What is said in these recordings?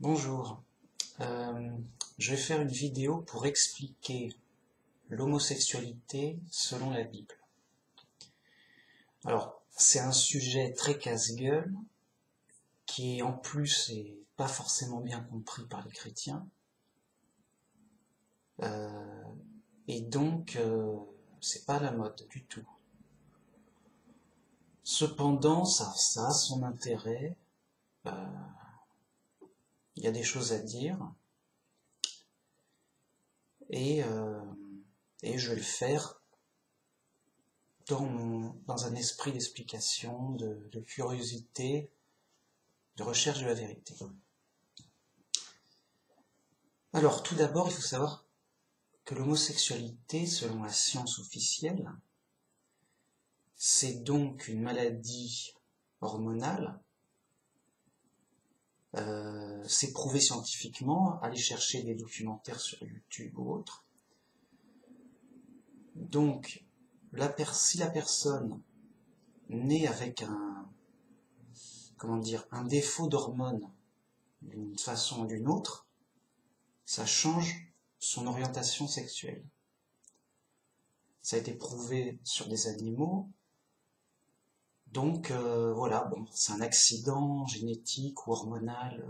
Bonjour, je vais faire une vidéo pour expliquer l'homosexualité selon la Bible. Alors, c'est un sujet très casse-gueule qui en plus est pas forcément bien compris par les chrétiens. Et donc, c'est pas la mode du tout. Cependant, ça a son intérêt, il y a des choses à dire, et, je vais le faire dans un esprit d'explication, de curiosité, de recherche de la vérité. Alors, tout d'abord, il faut savoir que l'homosexualité, selon la science officielle, c'est donc une maladie hormonale. C'est prouvé scientifiquement, allez chercher des documentaires sur YouTube ou autre. Donc, si la personne naît avec un défaut d'hormones d'une façon ou d'une autre, ça change son orientation sexuelle. Ça a été prouvé sur des animaux. Donc voilà, c'est un accident génétique ou hormonal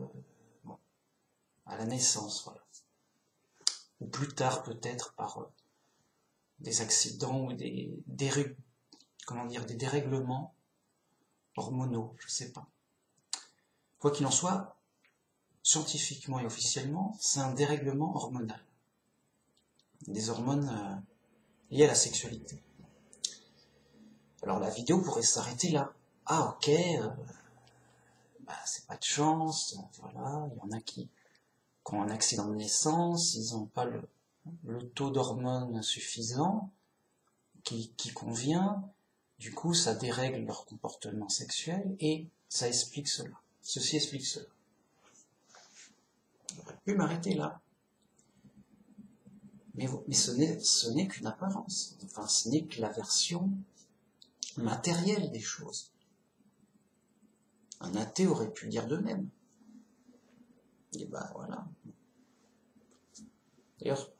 à la naissance, voilà. Ou plus tard peut-être par des accidents ou des dérèglements hormonaux, je sais pas. Quoi qu'il en soit, scientifiquement et officiellement, c'est un dérèglement hormonal. Des hormones liées à la sexualité. Alors la vidéo pourrait s'arrêter là. Ah ok, c'est pas de chance, voilà, il y en a qui ont un accident de naissance, ils n'ont pas le taux d'hormones suffisant qui convient, du coup ça dérègle leur comportement sexuel et ça explique cela. Ceci explique cela. J'aurais pu m'arrêter là. Mais ce n'est qu'une apparence, enfin ce n'est que la version matérielle des choses. Un athée aurait pu dire de même. Et voilà. D'ailleurs,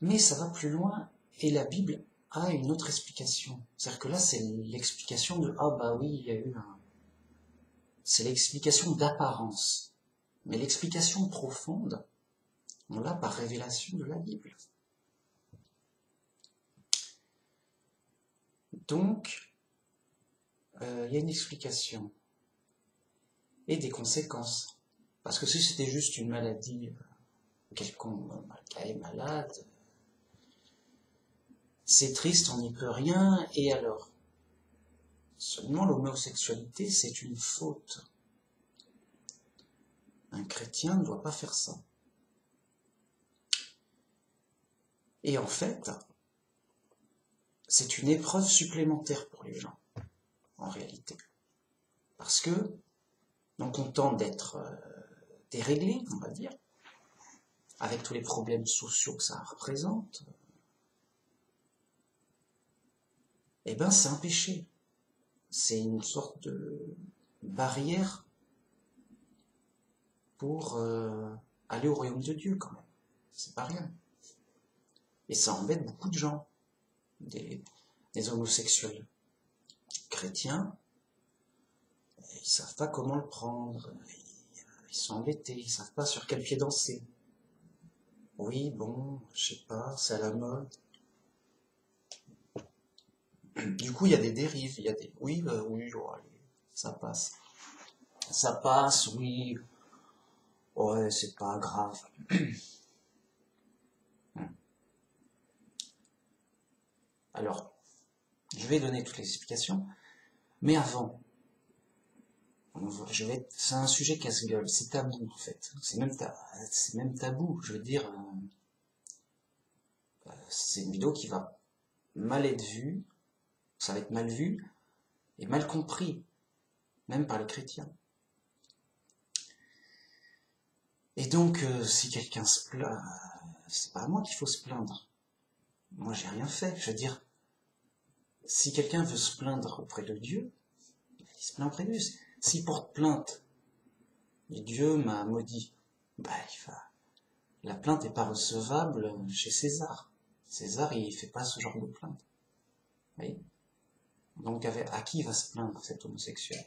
mais ça va plus loin, et la Bible a une autre explication. C'est-à-dire que là, c'est l'explication de « Ah bah oui, il y a eu un... » C'est l'explication d'apparence. Mais l'explication profonde, on l'a par révélation de la Bible. Donc, il y a une explication. Et des conséquences. Parce que si c'était juste une maladie, quelqu'un est malade, c'est triste, on n'y peut rien, et alors? Seulement l'homosexualité, c'est une faute. Un chrétien ne doit pas faire ça. Et en fait, c'est une épreuve supplémentaire pour les gens, en réalité. Parce que, non content d'être déréglé, on va dire, avec tous les problèmes sociaux que ça représente, eh ben c'est un péché. C'est une sorte de barrière pour aller au royaume de Dieu, quand même. C'est pas rien. Et ça embête beaucoup de gens, des homosexuels chrétiens. Ils savent pas comment le prendre, ils sont embêtés, ils savent pas sur quel pied danser. Oui, bon, je sais pas, c'est à la mode. Du coup, il y a des dérives, il y a des... Oui, oui, oh, allez, ça passe. Ça passe, oui. Ouais, c'est pas grave. Alors, je vais donner toutes les explications, mais avant, c'est un sujet casse-gueule, c'est tabou en fait. C'est même tabou, je veux dire, c'est une vidéo qui va mal être vue, ça va être mal vu et mal compris, même par les chrétiens. Et donc, si quelqu'un se plaint, c'est pas à moi qu'il faut se plaindre. Moi, j'ai rien fait. Je veux dire, si quelqu'un veut se plaindre auprès de Dieu, il se plaint auprès de Dieu. S'il porte plainte Et Dieu m'a maudit. Bah, la plainte n'est pas recevable chez César. César, il fait pas ce genre de plainte. Vous voyez? Donc, à qui il va se plaindre, cet homosexuel?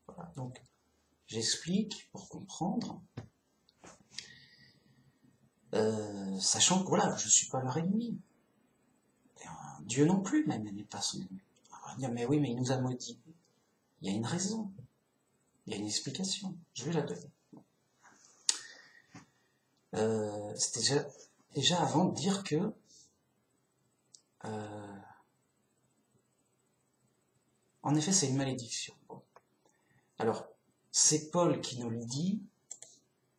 Voilà. Donc, j'explique pour comprendre, sachant que voilà, je suis pas leur ennemi. Dieu non plus, même, n'est pas son ennemi. On va dire, mais oui, mais il nous a maudits. Il y a une raison. Il y a une explication. Je vais la donner. C'était déjà avant de dire que en effet, c'est une malédiction. Bon. Alors, c'est Paul qui nous le dit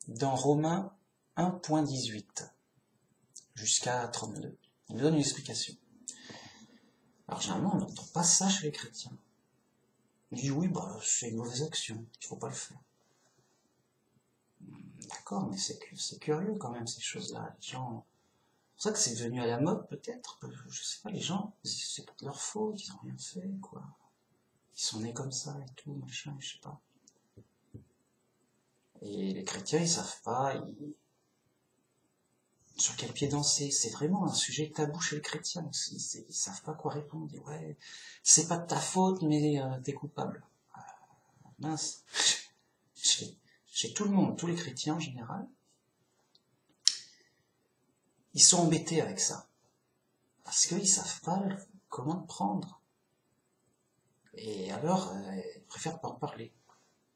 dans Romains 1.18 jusqu'à 32. Il nous donne une explication. Alors, généralement, on n'entend pas ça chez les chrétiens. Il dit oui, bah, c'est une mauvaise action, il ne faut pas le faire. D'accord, mais c'est curieux quand même, ces choses-là. Les gens... C'est pour ça que c'est devenu à la mode, peut-être. Je sais pas, les gens, c'est pas de leur faute, ils n'ont rien fait, quoi. Ils sont nés comme ça et tout, machin, je sais pas. Et les chrétiens, ils savent pas, sur quel pied danser. C'est vraiment un sujet tabou chez les chrétiens aussi. Ils savent pas quoi répondre. Ils disent, ouais, c'est pas de ta faute, mais t'es coupable. Mince. Chez tout le monde, tous les chrétiens en général, ils sont embêtés avec ça. Parce qu'ils savent pas comment le prendre. Et alors, ils préfèrent pas en parler.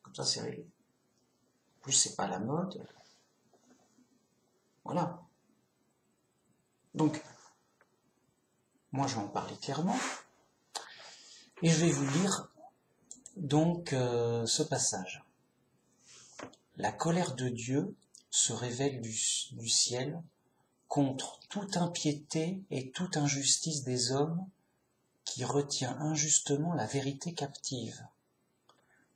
Comme ça, c'est réglé. En plus, c'est pas la mode. Voilà. Donc, moi, je vais en parler clairement. Et je vais vous lire, donc, ce passage. La colère de Dieu se révèle du ciel contre toute impiété et toute injustice des hommes qui retient injustement la vérité captive.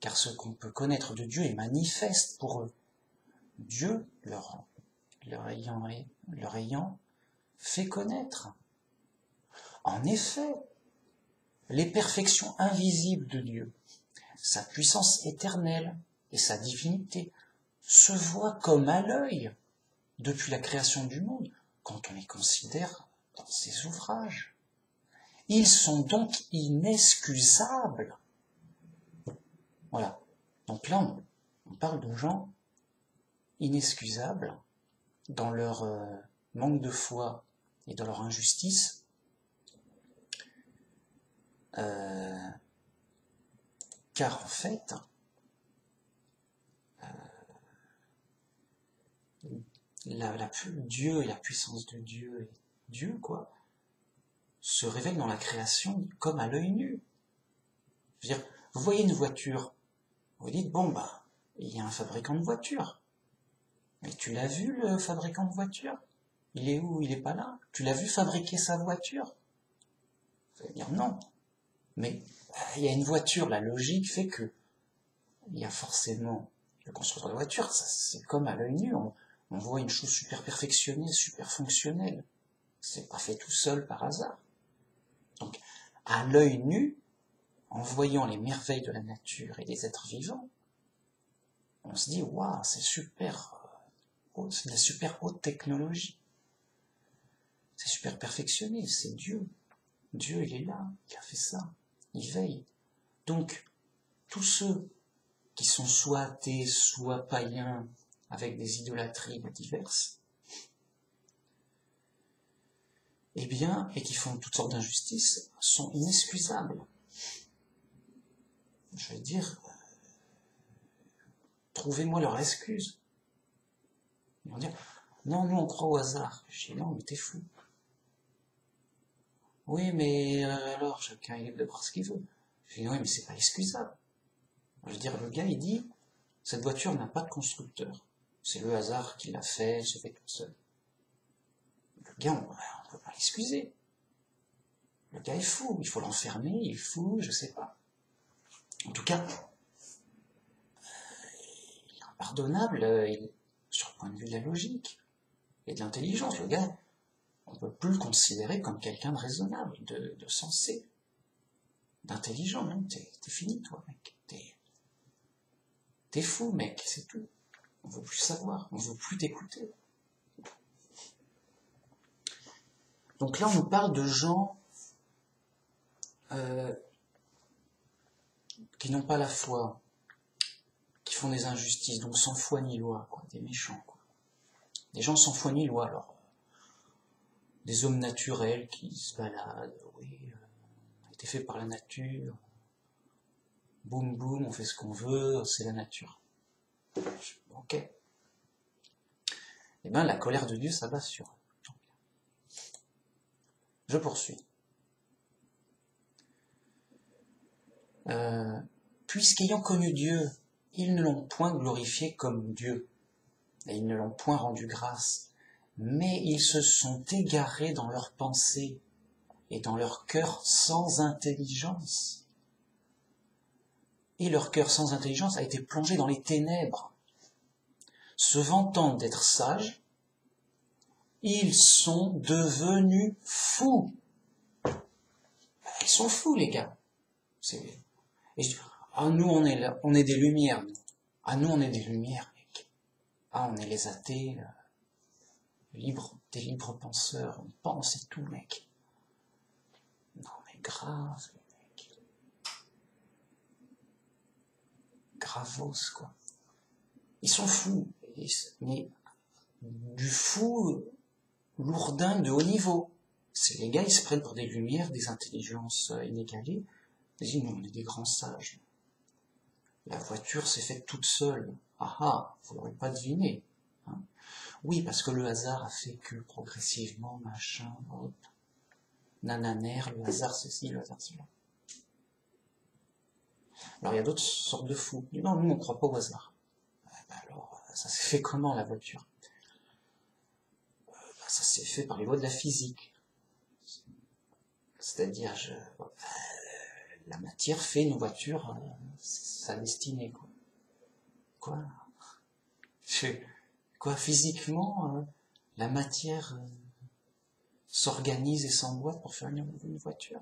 Car ce qu'on peut connaître de Dieu est manifeste pour eux. Dieu leur ayant fait connaître. En effet, les perfections invisibles de Dieu, sa puissance éternelle et sa divinité se voient comme à l'œil depuis la création du monde quand on les considère dans ses ouvrages. Ils sont donc inexcusables. Voilà. Donc là, on parle de gens inexcusables dans leur manque de foi et dans leur injustice. Car en fait, Dieu et la puissance de Dieu, quoi, se révèlent dans la création comme à l'œil nu. Je veux dire, vous voyez une voiture, vous dites, bon, bah, il y a un fabricant de voiture. Mais tu l'as vu, le fabricant de voiture? Il est où? Il est pas là? Tu l'as vu fabriquer sa voiture? Vous allez dire non. Mais il y a une voiture, la logique fait que il y a forcément le constructeur de voiture, c'est comme à l'œil nu, on voit une chose super perfectionnée, super fonctionnelle. C'est pas fait tout seul par hasard. Donc, à l'œil nu, en voyant les merveilles de la nature et des êtres vivants, on se dit, waouh, c'est super, c'est de la super haute technologie. C'est super perfectionné, c'est Dieu. Dieu, il est là, il a fait ça, il veille. Donc, tous ceux qui sont soit athées, soit païens, avec des idolâtries diverses, eh bien, et qui font toutes sortes d'injustices, sont inexcusables. Je veux dire, trouvez-moi leur excuse. Ils vont dire, non, nous on croit au hasard. Je dis, non, mais t'es fou. Oui, mais alors, chacun est libre de croire ce qu'il veut. Je dis, oui, mais c'est pas excusable. Je veux dire, le gars, il dit, cette voiture n'a pas de constructeur. C'est le hasard qui l'a fait, elle se fait toute seule. Le gars, on ne peut pas l'excuser. Le gars est fou, il faut l'enfermer, il est fou, je sais pas. En tout cas, il est impardonnable sur le point de vue de la logique et de l'intelligence. Le gars, on ne peut plus le considérer comme quelqu'un de raisonnable, de sensé. d'intelligent, non, t'es fini, toi, mec. T'es fou, mec, c'est tout. On veut plus savoir, on veut plus t'écouter. Donc là, on nous parle de gens qui n'ont pas la foi, qui font des injustices, donc sans foi ni loi, quoi, des méchants, quoi. Des gens sans foi ni loi, alors. Des hommes naturels qui se baladent, oui, on a été fait par la nature. Boum boum, on fait ce qu'on veut, c'est la nature. Ok. Eh bien, la colère de Dieu s'abat sur eux. Je poursuis. Puisqu'ayant connu Dieu, ils ne l'ont point glorifié comme Dieu, et ils ne l'ont point rendu grâce, mais ils se sont égarés dans leurs pensées et dans leur cœur sans intelligence. Et leur cœur sans intelligence a été plongé dans les ténèbres. Se vantant d'être sages, ils sont devenus fous. Ils sont fous, les gars. Nous, on est des lumières. Ah, nous, on est des lumières, mec. Ah, on est les athées, des libres penseurs. On pense et tout, mec. Non, mais grave, mec. Gravos, quoi. Ils sont fous. Mais du fou lourdin de haut niveau. Les gars, ils se prennent pour des lumières, des intelligences inégalées. Ils disent, nous, on est des grands sages. La voiture s'est faite toute seule. Ah ah, vous l'aurez pas deviné. Hein. Oui, parce que le hasard a fait que progressivement, machin, hop, nananère, le hasard ceci, le hasard cela. Alors il y a d'autres sortes de fous. Non, nous on croit pas au hasard. Alors, ça s'est fait comment la voiture? Ça s'est fait par les lois de la physique. C'est-à-dire, la matière fait une voiture, sa destinée, quoi. Quoi, physiquement, la matière s'organise et s'emboîte pour faire une voiture.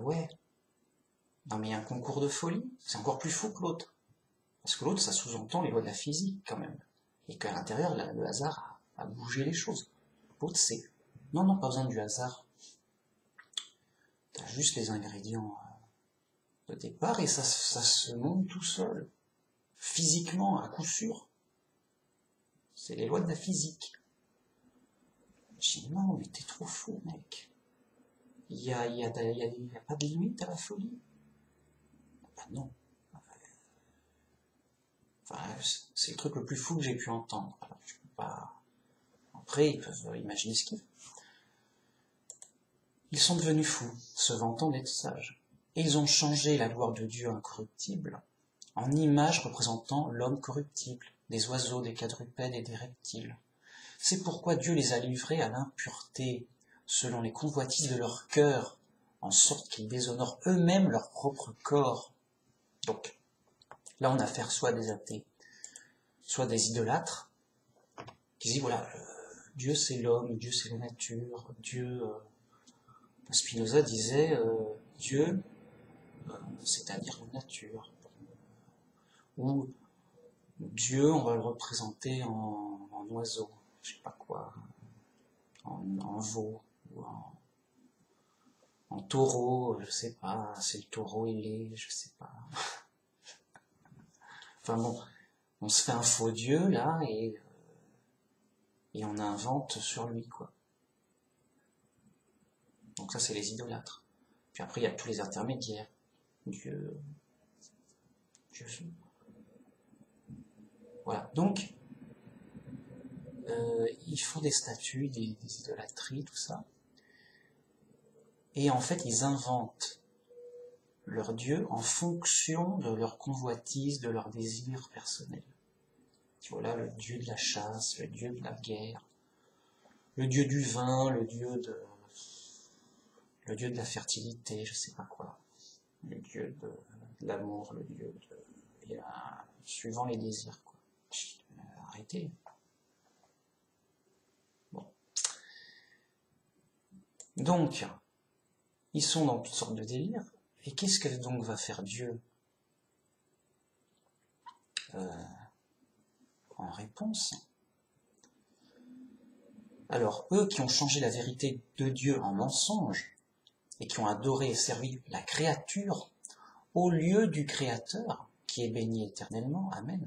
Ouais. Non mais il y a un concours de folie, c'est encore plus fou que l'autre. Parce que l'autre, ça sous-entend les lois de la physique, quand même. Et qu'à l'intérieur, le hasard a bougé les choses. L'autre, c'est... Non, pas besoin du hasard. T'as juste les ingrédients de départ et ça se monte tout seul. Physiquement, à coup sûr. C'est les lois de la physique. Je dis, non, mais t'es trop fou, mec. Il y a pas de limite à la folie. Bah non. Enfin, c'est le truc le plus fou que j'ai pu entendre. Alors, je peux pas... Après, ils peuvent imaginer ce qu'ils veulent. Ils sont devenus fous, se vantant d'être sages. Et ils ont changé la gloire de Dieu incorruptible en image représentant l'homme corruptible, des oiseaux, des quadrupèdes et des reptiles. C'est pourquoi Dieu les a livrés à l'impureté, selon les convoitises de leur cœur, en sorte qu'ils déshonorent eux-mêmes leur propre corps. Donc, là on a affaire soit à des athées, soit des idolâtres, qui disent, voilà, Dieu c'est l'homme, Dieu c'est la nature, Dieu... Spinoza disait Dieu, c'est-à-dire la nature. Ou Dieu, on va le représenter en oiseau, je sais pas quoi, en veau, ou en taureau, je sais pas, c'est le taureau il est, je sais pas. Enfin bon, on se fait un faux Dieu là et on invente sur lui quoi. Donc ça c'est les idolâtres. Puis après il y a tous les intermédiaires. Dieu. Voilà. Donc ils font des statues, des idolâtries, tout ça. Et en fait ils inventent leur Dieu en fonction de leur convoitise, de leur désir personnel. Voilà le Dieu de la chasse, le Dieu de la guerre, le Dieu du vin, le Dieu de la fertilité, je sais pas quoi, le Dieu de l'amour, le Dieu de... suivant les désirs, quoi. Arrêtez. Bon. Donc, Ils sont dans toutes sortes de délires. Et qu'est-ce que donc va faire Dieu en réponse? Alors, eux qui ont changé la vérité de Dieu en mensonge, et qui ont adoré et servi la créature, au lieu du Créateur, qui est béni éternellement, Amen.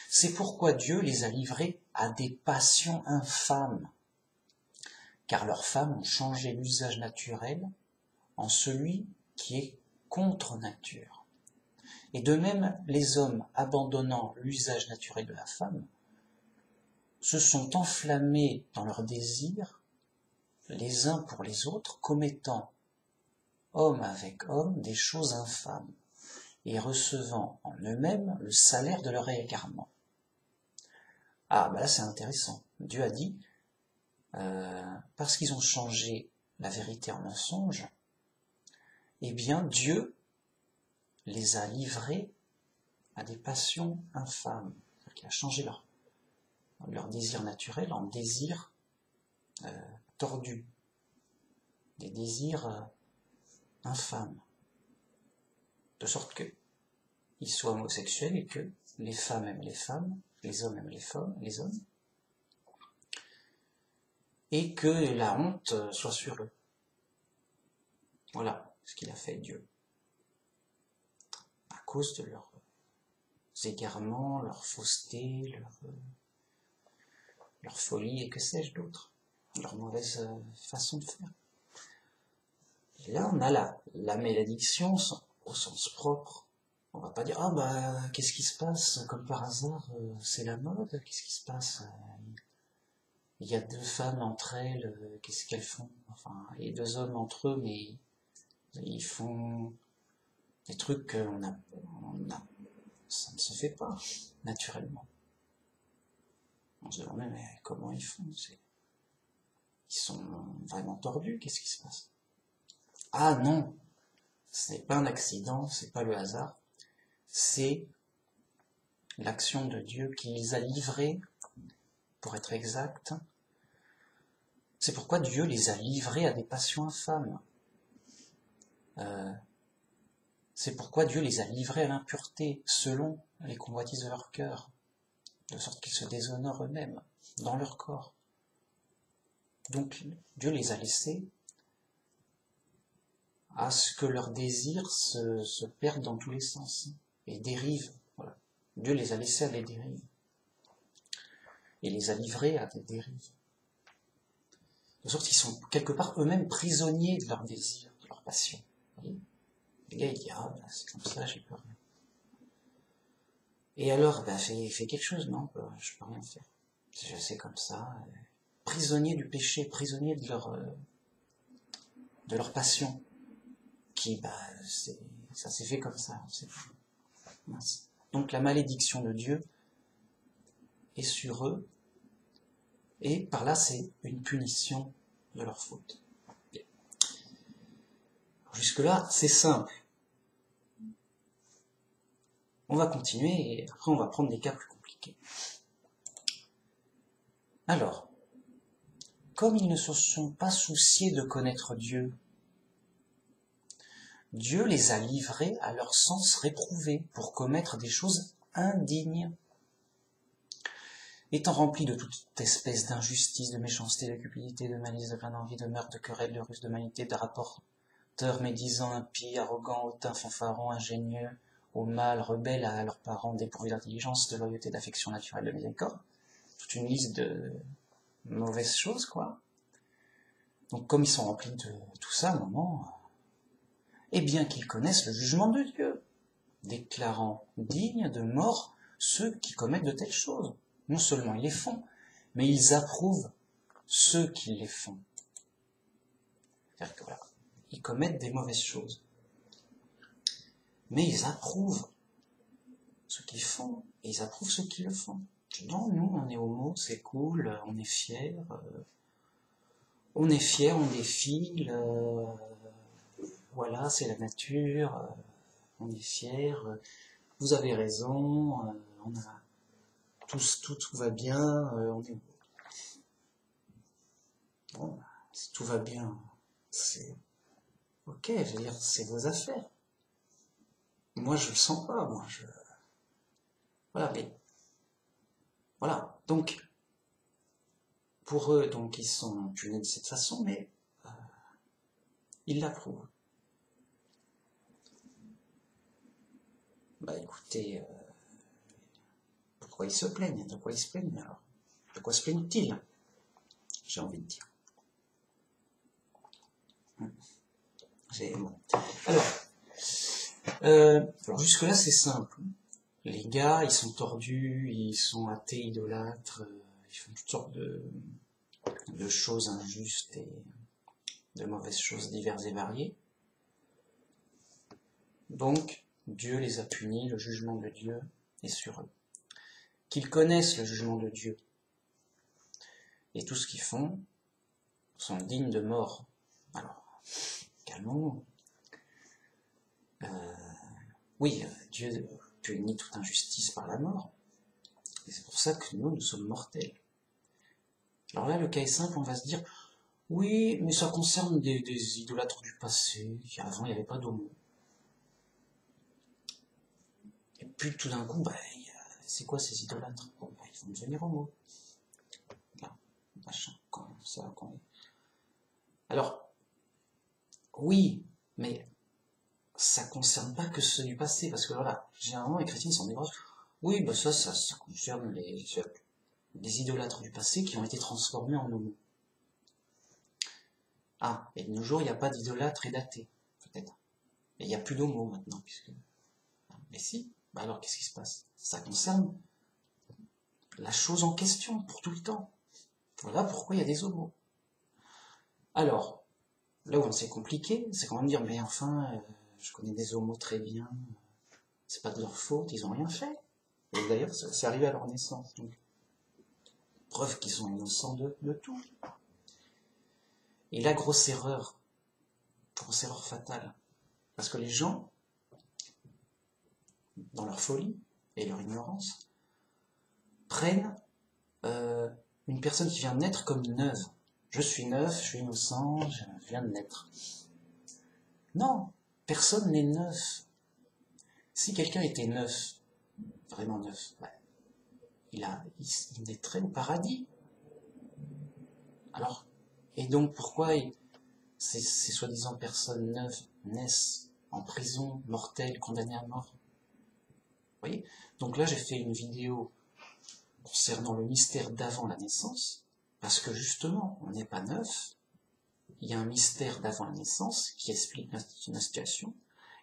C'est pourquoi Dieu les a livrés à des passions infâmes, car leurs femmes ont changé l'usage naturel en celui qui est contre nature. Et de même, les hommes, abandonnant l'usage naturel de la femme, se sont enflammés dans leurs désirs, les uns pour les autres, commettant, homme avec homme, des choses infâmes, et recevant en eux-mêmes le salaire de leur égarement. Ah, ben là c'est intéressant. Dieu a dit, parce qu'ils ont changé la vérité en mensonge, eh bien Dieu les a livrés à des passions infâmes. C'est-à-dire qu'il a changé leur désir naturel en désir tordu, des désirs infâmes, de sorte que ils soient homosexuels et que les femmes aiment les femmes, les hommes aiment les hommes, et que la honte soit sur eux. Voilà ce qu'il a fait Dieu. À cause de leurs égarements, leur fausseté, leur folie et que sais-je d'autre, leur mauvaise façon de faire. Et là on a la malédiction au sens propre. On va pas dire, ah bah, qu'est-ce qui se passe, comme par hasard, c'est la mode, qu'est-ce qui se passe, il y a deux femmes entre elles, qu'est-ce qu'elles font, enfin, et deux hommes entre eux, mais ils font des trucs ça ne se fait pas, naturellement. On se demande, mais comment ils font, ils sont vraiment tordus, qu'est-ce qui se passe? Ah non, ce n'est pas un accident, c'est pas le hasard, c'est l'action de Dieu qui les a livrés, pour être exact. C'est pourquoi Dieu les a livrés à des passions infâmes. C'est pourquoi Dieu les a livrés à l'impureté, selon les convoitises de leur cœur, de sorte qu'ils se déshonorent eux-mêmes, dans leur corps. Donc Dieu les a laissés à ce que leurs désirs se perdent dans tous les sens, et dérivent. Voilà. Dieu les a laissés à des dérives, et les a livrés à des dérives. De sorte qu'ils sont quelque part eux-mêmes prisonniers de leurs désirs, de leurs passions. Le gars il dit, ah ben, c'est comme ça, j'ai peur. Et alors, ben, fais quelque chose, non, je peux rien faire. C'est comme ça, prisonniers du péché, prisonniers de leur passion, qui, bah, ça s'est fait comme ça. Mince. Donc la malédiction de Dieu est sur eux, et par là c'est une punition de leur faute. Jusque-là, c'est simple. On va continuer, et après on va prendre des cas plus compliqués. Alors, comme ils ne se sont pas souciés de connaître Dieu, Dieu les a livrés à leur sens réprouvé pour commettre des choses indignes. Étant remplis de toute espèce d'injustice, de méchanceté, de cupidité, de malice, de pleine envie, de meurtre, de querelle, de ruse, de malignité, de rapporteurs, médisants, impies, arrogants, hautains, fanfarons, ingénieux, au mal, rebelles à leurs parents, dépourvus d'intelligence, de loyauté, d'affection naturelle, de miséricorde. Toute une liste de mauvaises choses, quoi. Donc comme ils sont remplis de tout ça, à un moment, et bien qu'ils connaissent le jugement de Dieu, déclarant dignes de mort ceux qui commettent de telles choses. Non seulement ils les font, mais ils approuvent ceux qui les font. C'est-à-dire que voilà, ils commettent des mauvaises choses. Mais ils approuvent ceux qui font, et ils approuvent ceux qui le font. Non, nous, on est homo, c'est cool, on est fiers, on défile, voilà, c'est la nature, on est fiers, vous avez raison, on a tout va bien, on est... Bon, si tout va bien, c'est Ok, je veux dire, c'est vos affaires. Moi, je le sens pas, moi, je... Voilà, mais... Voilà, donc, pour eux, donc, ils sont punis de cette façon, mais ils l'approuvent. Bah écoutez, pourquoi ils se plaignent? De quoi ils se plaignent alors? De quoi se plaignent-ils? J'ai envie de dire. Bon. Alors jusque-là c'est simple. Les gars, ils sont tordus, ils sont athées, idolâtres, ils font toutes sortes de choses injustes et de mauvaises choses diverses et variées. Donc, Dieu les a punis, le jugement de Dieu est sur eux. Qu'ils connaissent le jugement de Dieu et tout ce qu'ils font sont dignes de mort. Alors, calmons-nous. Oui, Dieu punit toute injustice par la mort. Et c'est pour ça que nous sommes mortels. Alors là, le cas est simple, on va se dire, oui, mais ça concerne des idolâtres du passé, avant il n'y avait pas d'homo. Et puis tout d'un coup, c'est quoi ces idolâtres? Bon, ils vont devenir homo. Là, machin, Alors, oui, mais ça concerne pas que ceux du passé, parce que voilà, généralement les chrétiens sont des grosses. Oui, ça concerne les idolâtres du passé qui ont été transformés en homo. Ah, et de nos jours, il n'y a pas d'idolâtres et d'athées, peut-être. Et il n'y a plus d'homo maintenant, puisque... Mais si, alors qu'est-ce qui se passe? Ça concerne la chose en question, pour tout le temps. Voilà pourquoi il y a des homos. Alors, là où c'est compliqué, c'est quand même dire, mais enfin, je connais des homos très bien, c'est pas de leur faute, ils ont rien fait. Et d'ailleurs, c'est arrivé à leur naissance, donc preuve qu'ils sont innocents de tout. Et la grosse erreur fatale, parce que les gens, dans leur folie et leur ignorance, prennent une personne qui vient de naître comme neuve. Je suis neuf, je suis innocent, je viens de naître. Non, personne n'est neuf. Si quelqu'un était neuf, vraiment neuf, il naîtrait au paradis. Alors, et donc pourquoi ces soi-disant personnes neuves naissent en prison, mortelles, condamnées à mort? Vous voyez? Donc là, j'ai fait une vidéo concernant le mystère d'avant la naissance, parce que justement, on n'est pas neuf, il y a un mystère d'avant la naissance qui explique la situation,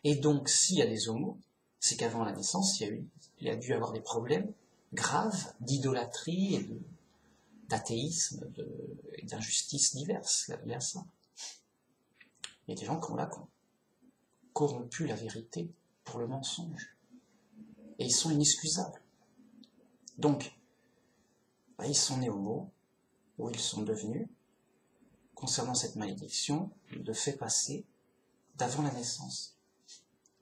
et donc s'il y a des homos, c'est qu'avant la naissance, il y a dû avoir des problèmes graves d'idolâtrie et d'athéisme et d'injustices diverses. Il y a ça. Il y a des gens qui ont corrompu la vérité pour le mensonge. Et ils sont inexcusables. Donc, ils sont nés homo, ou ils sont devenus, concernant cette malédiction, de fait passé d'avant la naissance.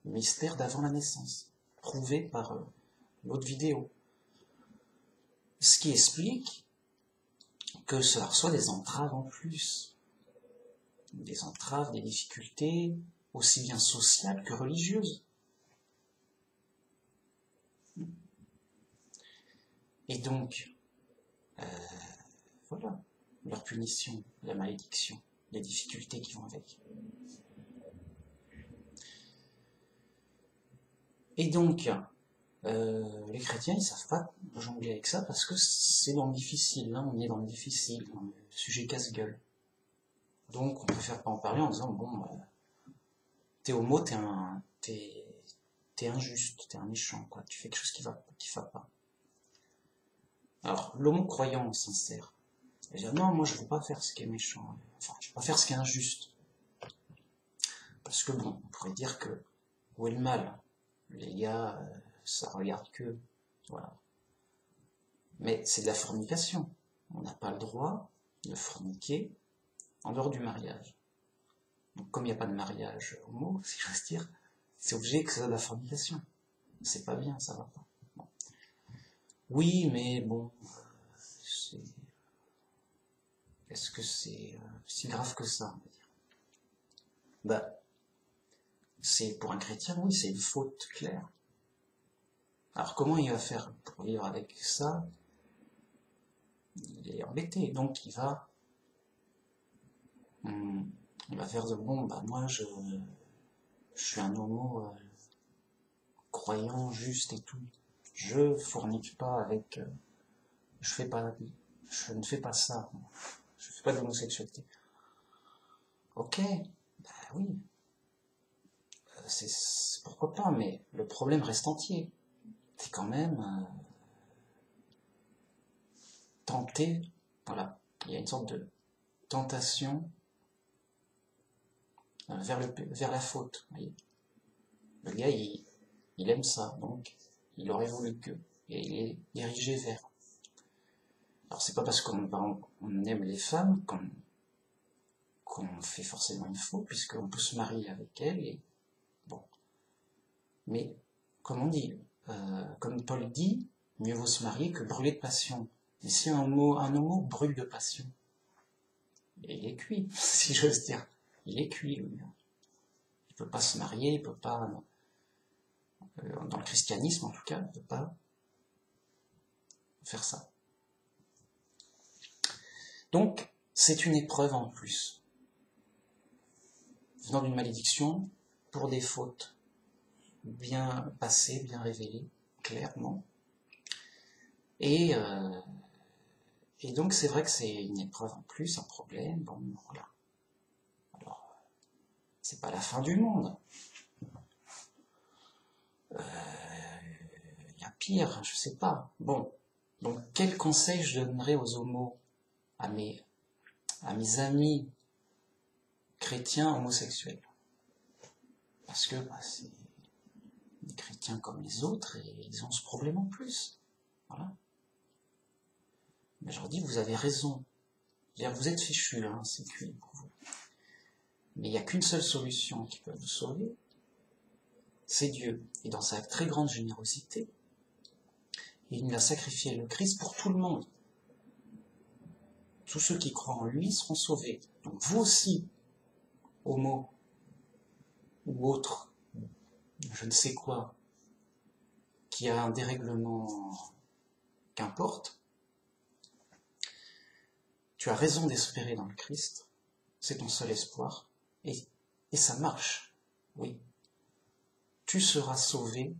Le mystère d'avant la naissance, prouvé par l'autre vidéo. Ce qui explique que cela reçoit des entraves en plus. Des entraves, des difficultés, aussi bien sociales que religieuses. Et donc, voilà, leur punition, la malédiction, les difficultés qui vont avec. Et donc, les chrétiens, ils savent pas jongler avec ça parce que c'est dans le difficile, là on est dans le difficile, dans le sujet casse-gueule. Donc on préfère pas en parler en disant, bon, t'es homo, t'es injuste, t'es un méchant, quoi. Tu fais quelque chose qui va pas. Alors, l'homo croyant sincère, il va dire, non, moi je veux pas faire ce qui est méchant, enfin, je veux pas faire ce qui est injuste. Parce que bon, on pourrait dire que, où est le mal? Les gars, ça regarde que, voilà. Mais c'est de la fornication. On n'a pas le droit de forniquer en dehors du mariage. Donc comme il n'y a pas de mariage homo, si j'ose dire, c'est obligé que ce soit de la fornication. C'est pas bien, ça va pas. Bon. Oui, mais bon, est-ce que c'est si grave que ça, on va dire? C'est pour un chrétien, oui, c'est une faute claire. Alors comment il va faire pour vivre avec ça? Il est embêté, donc il va faire de bon, bah moi je suis un homo croyant, juste et tout. Je fornique pas avec, je ne fais pas ça. Je fais pas d'homosexualité. Ok, bah oui, pourquoi pas, mais le problème reste entier. C'est quand même tenté, voilà, il y a une sorte de tentation vers la faute. Vous voyez. Le gars, il aime ça, donc il aurait voulu que, et il est dirigé vers. Alors c'est pas parce qu'on aime les femmes qu'on fait forcément une faute, puisqu'on peut se marier avec elles, et bon. Mais, comme on dit, comme Paul dit, mieux vaut se marier que brûler de passion. Et si un homo brûle de passion, il est cuit, si j'ose dire. Il est cuit, lui. Il peut pas se marier, il peut pas, dans le christianisme en tout cas, il peut pas faire ça. Donc, c'est une épreuve en plus, venant d'une malédiction pour des fautes bien passées, bien révélées, clairement. Et donc c'est vrai que c'est une épreuve en plus, un problème, bon, voilà. Alors, c'est pas la fin du monde. Il y a pire, je sais pas. Bon, donc quel conseil je donnerais aux homos, à mes amis chrétiens homosexuels? Parce que c'est des chrétiens comme les autres et ils ont ce problème en plus. Voilà. Mais je leur dis, vous avez raison. Vous êtes fichus, hein, c'est cuit pour vous. Mais il n'y a qu'une seule solution qui peut vous sauver, c'est Dieu. Et dans sa très grande générosité, il a sacrifié le Christ pour tout le monde. Tous ceux qui croient en lui seront sauvés. Donc vous aussi, homo, ou autre, je ne sais quoi, qui a un dérèglement, qu'importe, tu as raison d'espérer dans le Christ, c'est ton seul espoir, et ça marche, oui. Tu seras sauvé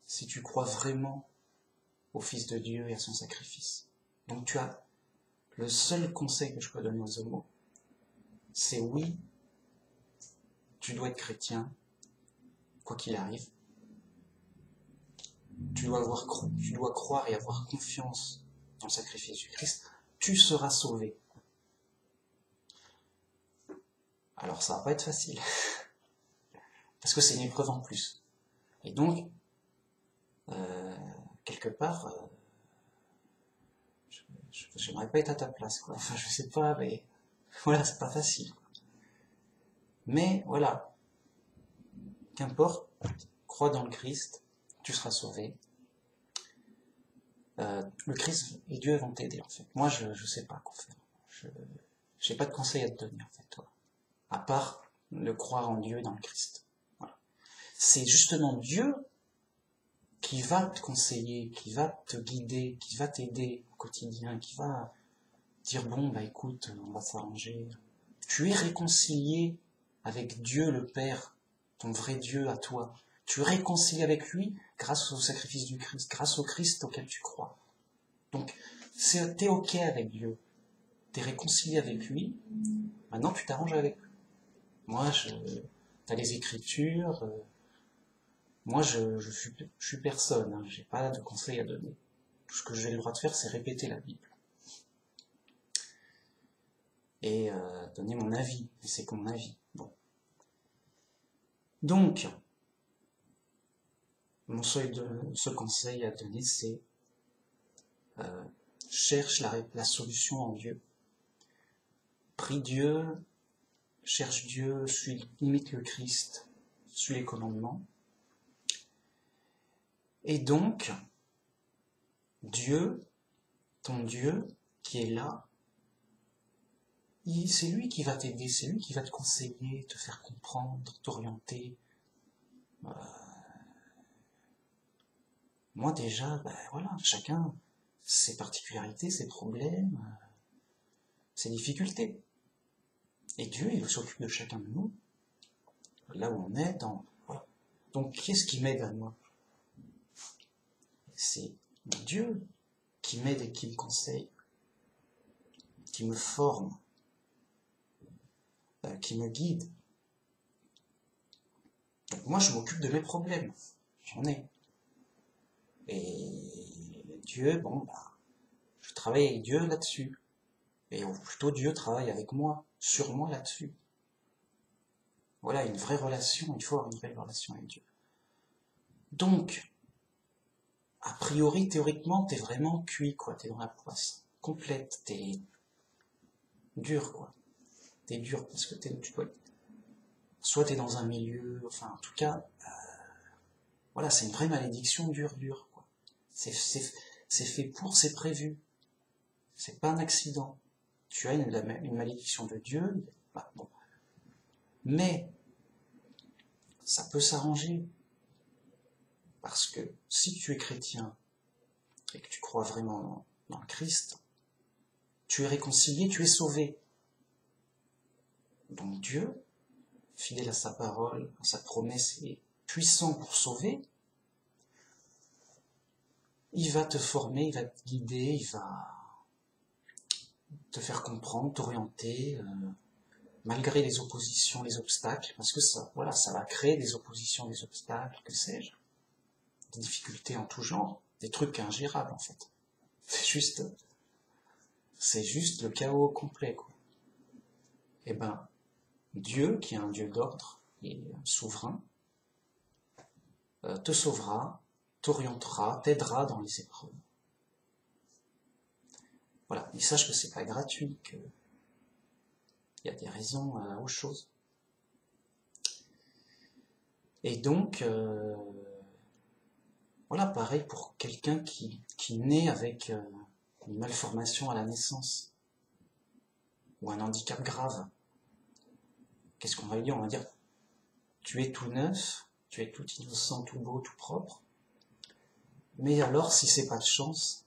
si tu crois vraiment au Fils de Dieu et à son sacrifice. Donc tu as le seul conseil que je peux donner aux homos, c'est oui, tu dois être chrétien, quoi qu'il arrive. Tu dois croire et avoir confiance dans le sacrifice du Christ. Tu seras sauvé. Alors ça va pas être facile, parce que c'est une épreuve en plus. Et donc, quelque part, j'aimerais pas être à ta place, quoi. Enfin, je sais pas, mais voilà, c'est pas facile. Mais voilà, qu'importe, crois dans le Christ, tu seras sauvé. Le Christ et Dieu vont t'aider, en fait. Moi, je sais pas quoi faire. J'ai pas de conseil à te donner, en fait, toi. À part de croire en Dieu et dans le Christ. Voilà. C'est justement Dieu qui va te conseiller, qui va te guider, qui va t'aider au quotidien, qui va dire bon bah écoute, on va s'arranger. Tu es réconcilié avec Dieu le Père, ton vrai Dieu à toi. Tu es réconcilié avec lui grâce au sacrifice du Christ, grâce au Christ auquel tu crois. Donc t'es ok avec Dieu, t'es réconcilié avec lui, maintenant tu t'arranges avec lui. Moi, t'as les Écritures, moi je suis personne, hein, j'ai pas de conseils à donner. Tout ce que j'ai le droit de faire, c'est répéter la Bible. Et donner mon avis, et c'est que mon avis. Bon. Donc, mon seul conseil à donner, c'est cherche la solution en Dieu. Prie Dieu, cherche Dieu, imite le Christ, suis les commandements. Et donc, Dieu, ton Dieu, qui est là, c'est lui qui va t'aider, c'est lui qui va te conseiller, te faire comprendre, t'orienter, Moi déjà, ben voilà, chacun ses particularités, ses problèmes, ses difficultés. Et Dieu, il s'occupe de chacun de nous, là où on est, voilà. Donc, qu'est-ce qui m'aide à moi? C'est Dieu qui m'aide et qui me conseille, qui me forme, qui me guide. Donc moi, je m'occupe de mes problèmes. J'en ai. Et Dieu, bon, bah, je travaille avec Dieu là-dessus. Et plutôt, Dieu travaille avec moi, sur moi là-dessus. Voilà, une vraie relation, il faut avoir une vraie relation avec Dieu. Donc, a priori, théoriquement, t'es vraiment cuit, quoi. T'es dans la poisse complète. T'es dur, quoi. T'es dur parce que soit t'es dans un milieu, enfin, en tout cas, voilà, c'est une vraie malédiction dure, quoi. C'est fait pour, c'est prévu. C'est pas un accident. Tu as une malédiction de Dieu, bah, bon. Mais, ça peut s'arranger. Parce que si tu es chrétien et que tu crois vraiment dans le Christ, tu es réconcilié, tu es sauvé. Donc Dieu, fidèle à sa parole, à sa promesse et puissant pour sauver, il va te former, il va te guider, il va te faire comprendre, t'orienter, malgré les oppositions, les obstacles, parce que ça, voilà, ça va créer des oppositions, des obstacles, que sais-je, des difficultés en tout genre, des trucs ingérables en fait. C'est juste le chaos complet, quoi. Eh ben, Dieu, qui est un Dieu d'ordre et souverain, te sauvera, t'orientera, t'aidera dans les épreuves. Voilà, mais sache que c'est pas gratuit, qu'il y a des raisons aux choses. Et donc, voilà, pareil pour quelqu'un qui naît avec une malformation à la naissance, ou un handicap grave. Qu'est-ce qu'on va lui dire? On va dire, tu es tout neuf, tu es tout innocent, tout beau, tout propre, mais alors, si c'est pas de chance...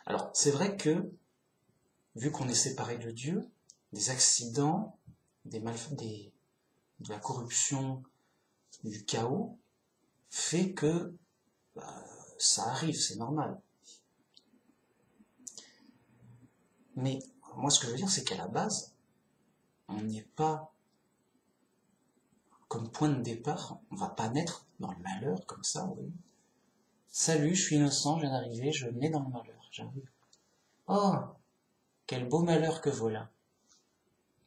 Alors, c'est vrai que, vu qu'on est séparé de Dieu, des accidents, de la corruption, du chaos, fait que ça arrive, c'est normal. Mais moi, ce que je veux dire, c'est qu'à la base, on n'y est pas comme point de départ, on va pas naître dans le malheur comme ça, oui. Salut, je suis innocent, je viens d'arriver, je nais dans le malheur, j'arrive. Oh, quel beau malheur que voilà.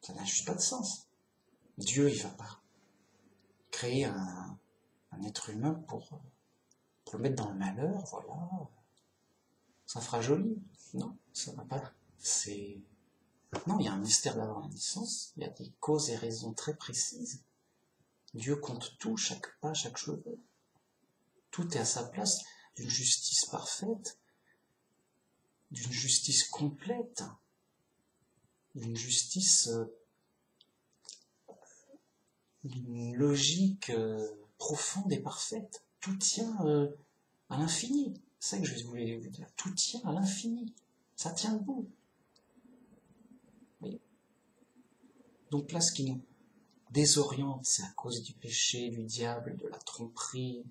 Ça n'a juste pas de sens. Dieu, il va pas créer un être humain pour le mettre dans le malheur, voilà. Ça fera joli. Non, ça va pas. Non, il y a un mystère d'avoir la naissance, il y a des causes et raisons très précises. Dieu compte tout, chaque pas, chaque cheveu. Tout est à sa place, d'une justice parfaite, d'une justice complète, d'une justice, d'une logique profonde et parfaite. Tout tient à l'infini. C'est ça que je voulais vous dire. Tout tient à l'infini. Ça tient debout. Oui. Donc là, ce qui nous désoriente, c'est à cause du péché, du diable, de la tromperie,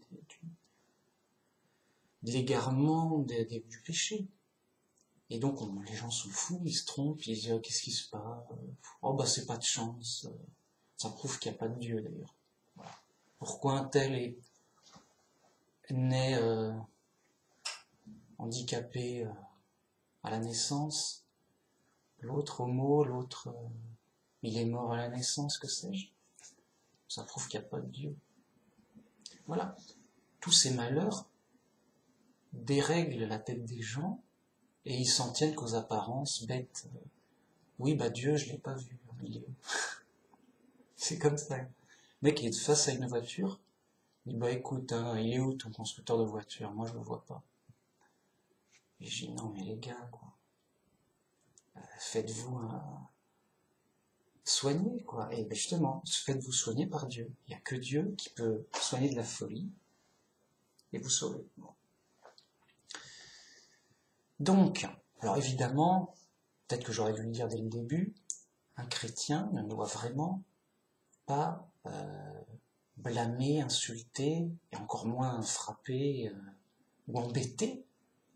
de l'égarement du péché. Et donc, les gens sont fous, ils se trompent, ils disent qu'est-ce qui se passe? Oh, bah, c'est pas de chance. Ça prouve qu'il n'y a pas de Dieu, d'ailleurs. Voilà. Pourquoi un tel est né handicapé à la naissance, l'autre homo, l'autre il est mort à la naissance, que sais-je? Ça prouve qu'il n'y a pas de Dieu. Voilà. Tous ces malheurs dérèglent la tête des gens et ils s'en tiennent qu'aux apparences bêtes. Oui, bah Dieu, je l'ai pas vu. Il est où? C'est comme ça. Le mec, il est face à une voiture. Il dit, bah écoute, hein, il est où ton constructeur de voiture? Moi, je le vois pas. Et j'ai dit, non, mais les gars, quoi. Faites-vous soigner, quoi. Et ben justement, faites-vous soigner par Dieu. Il n'y a que Dieu qui peut soigner de la folie et vous sauver. Bon. Donc, alors évidemment, peut-être que j'aurais dû le dire dès le début, un chrétien ne doit vraiment pas blâmer, insulter, et encore moins frapper ou embêter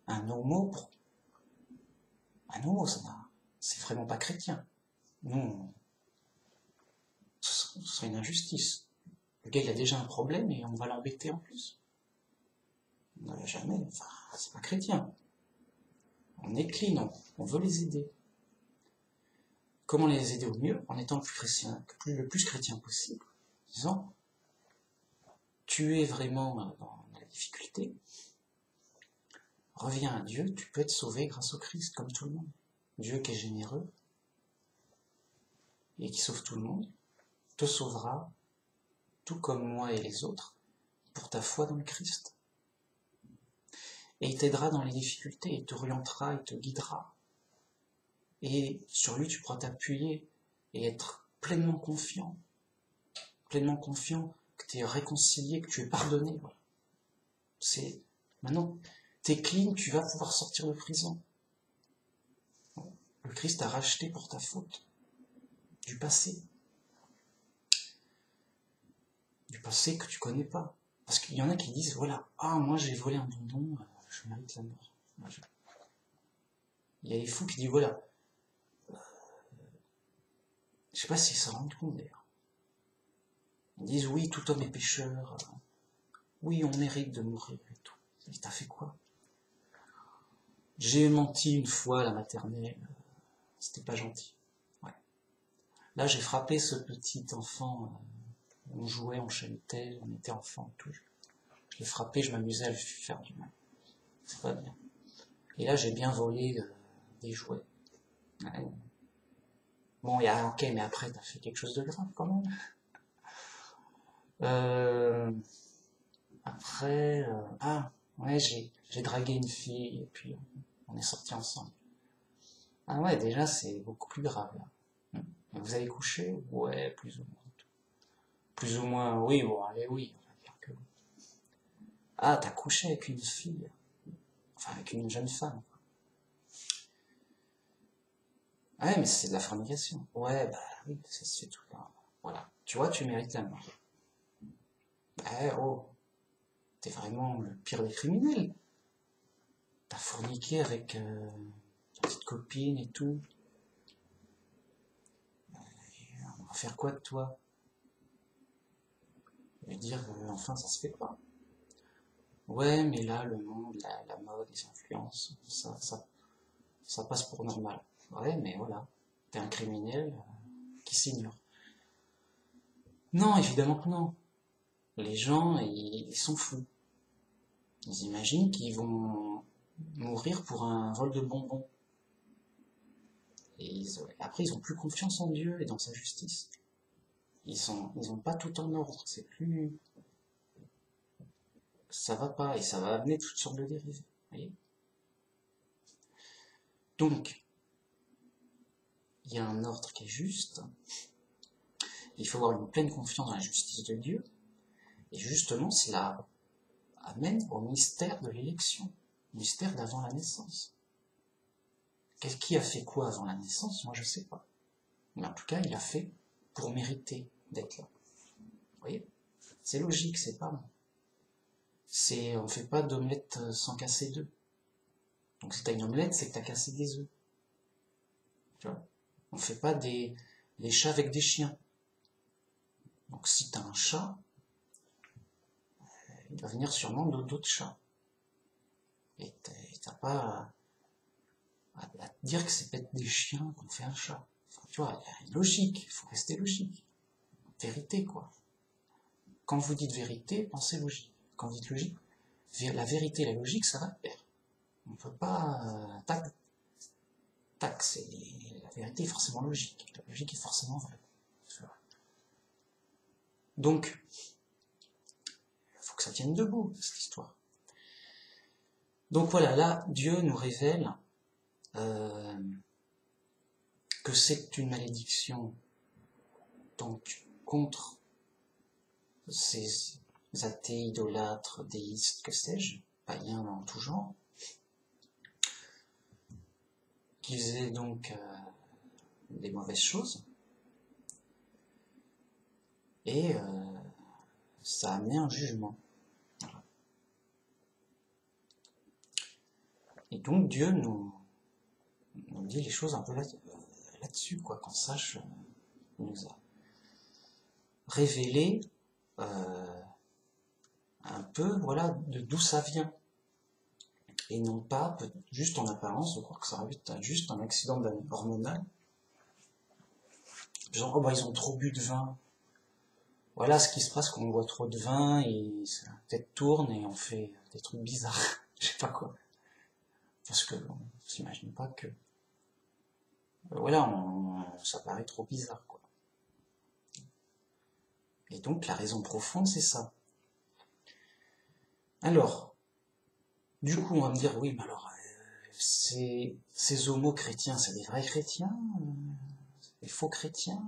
un homo. Un homo, c'est vraiment pas chrétien. Non, ce serait une injustice. Le gars, il a déjà un problème et on va l'embêter en plus. Jamais, enfin, c'est pas chrétien. On est clean, on veut les aider. Comment les aider au mieux? En étant le plus chrétien possible. En disant, tu es vraiment dans la difficulté, reviens à Dieu, tu peux être sauvé grâce au Christ, comme tout le monde. Dieu qui est généreux et qui sauve tout le monde, te sauvera, tout comme moi et les autres, pour ta foi dans le Christ. Et il t'aidera dans les difficultés, il t'orientera, il te guidera. Et sur lui, tu pourras t'appuyer et être pleinement confiant que tu es réconcilié, que tu es pardonné. Voilà. Maintenant, t'es clean, tu vas pouvoir sortir de prison. Le Christ t'a racheté pour ta faute, du passé que tu connais pas. Parce qu'il y en a qui disent, voilà, moi j'ai volé un bonbon, je mérite la mort. Il y a des fous qui disent, voilà, je sais pas s'ils s'en rendent compte d'ailleurs. Ils disent, oui, tout homme est pécheur, oui, on mérite de mourir et tout. Mais t'as fait quoi? J'ai menti une fois à la maternelle, c'était pas gentil. Ouais. Là, j'ai frappé ce petit enfant, on jouait, on chahutait, on était enfant, tout. Je l'ai frappé, je m'amusais à lui faire du mal. C'est pas bien. Et là, j'ai bien volé des jouets. Ouais. Bon, ok, mais après, t'as fait quelque chose de grave quand même. Après, ouais, j'ai dragué une fille, et puis on est sortis ensemble. Ah ouais, déjà, c'est beaucoup plus grave, là. Vous avez couché? Ouais, plus ou moins. Plus ou moins, oui, bon, allez, oui, on va dire que oui. Ah, t'as couché avec une fille, enfin, avec une jeune femme. Ah ouais, mais c'est de la fornication. Ouais, bah oui, c'est tout. Voilà. Tu vois, tu mérites la mort. Oh, t'es vraiment le pire des criminels. T'as forniqué avec ta petite copine et tout. On va faire quoi de toi? Je vais dire, enfin, ça se fait pas. Ouais, mais là, le monde, la mode, les influences, ça passe pour normal. Ouais, mais voilà, t'es un criminel qui s'ignore. Non, évidemment que non. Les gens, ils sont fous. Ils imaginent qu'ils vont mourir pour un vol de bonbons. Et après, ils ont plus confiance en Dieu et dans sa justice. Ils ont pas tout en ordre. C'est plus, ça va pas et ça va amener toutes sortes de dérives. Voyez. Donc, il y a un ordre qui est juste. Il faut avoir une pleine confiance dans la justice de Dieu. Et justement, cela amène au mystère de l'élection, au mystère d'avant la naissance. Qui a fait quoi avant la naissance? Moi, je sais pas. Mais en tout cas, il a fait pour mériter d'être là. Vous voyez? C'est logique, c'est pas bon. On fait pas d'omelette sans casser d'œufs. Donc si t'as une omelette, c'est que t'as cassé des œufs. Tu vois? On fait pas des chats avec des chiens. Donc si t'as un chat, il va venir sûrement d'autres chats. Et t'as pas à te dire que c'est peut-être des chiens qu'on fait un chat. Enfin, tu vois, il y a une logique, il faut rester logique. Vérité, quoi. Quand vous dites vérité, pensez logique. Quand vous dites logique, la vérité et la logique, ça va de pair. On ne peut pas... la vérité est forcément logique. La logique est forcément vraie. Donc, il faut que ça tienne debout, cette histoire. Donc voilà, là, Dieu nous révèle que c'est une malédiction donc contre ces athées, idolâtres, déistes, que sais-je, païens en tout genre, qui faisaient donc des mauvaises choses, et ça a amené un jugement. Et donc Dieu nous dit les choses un peu là-dessus, quoi, qu'on sache, il nous a révélé un peu, voilà, d'où ça vient. Et non pas, juste en apparence, de croire que ça va être juste un accident hormonal. Genre, oh bah ils ont trop bu de vin. Voilà ce qui se passe quand on boit trop de vin, et la tête tourne et on fait des trucs bizarres. Je sais pas quoi. Parce que on s'imagine pas que... voilà, ça paraît trop bizarre, quoi. Et donc la raison profonde, c'est ça. Alors, du coup, on va me dire, oui, mais alors, ces homos chrétiens, c'est des vrais chrétiens, des faux chrétiens.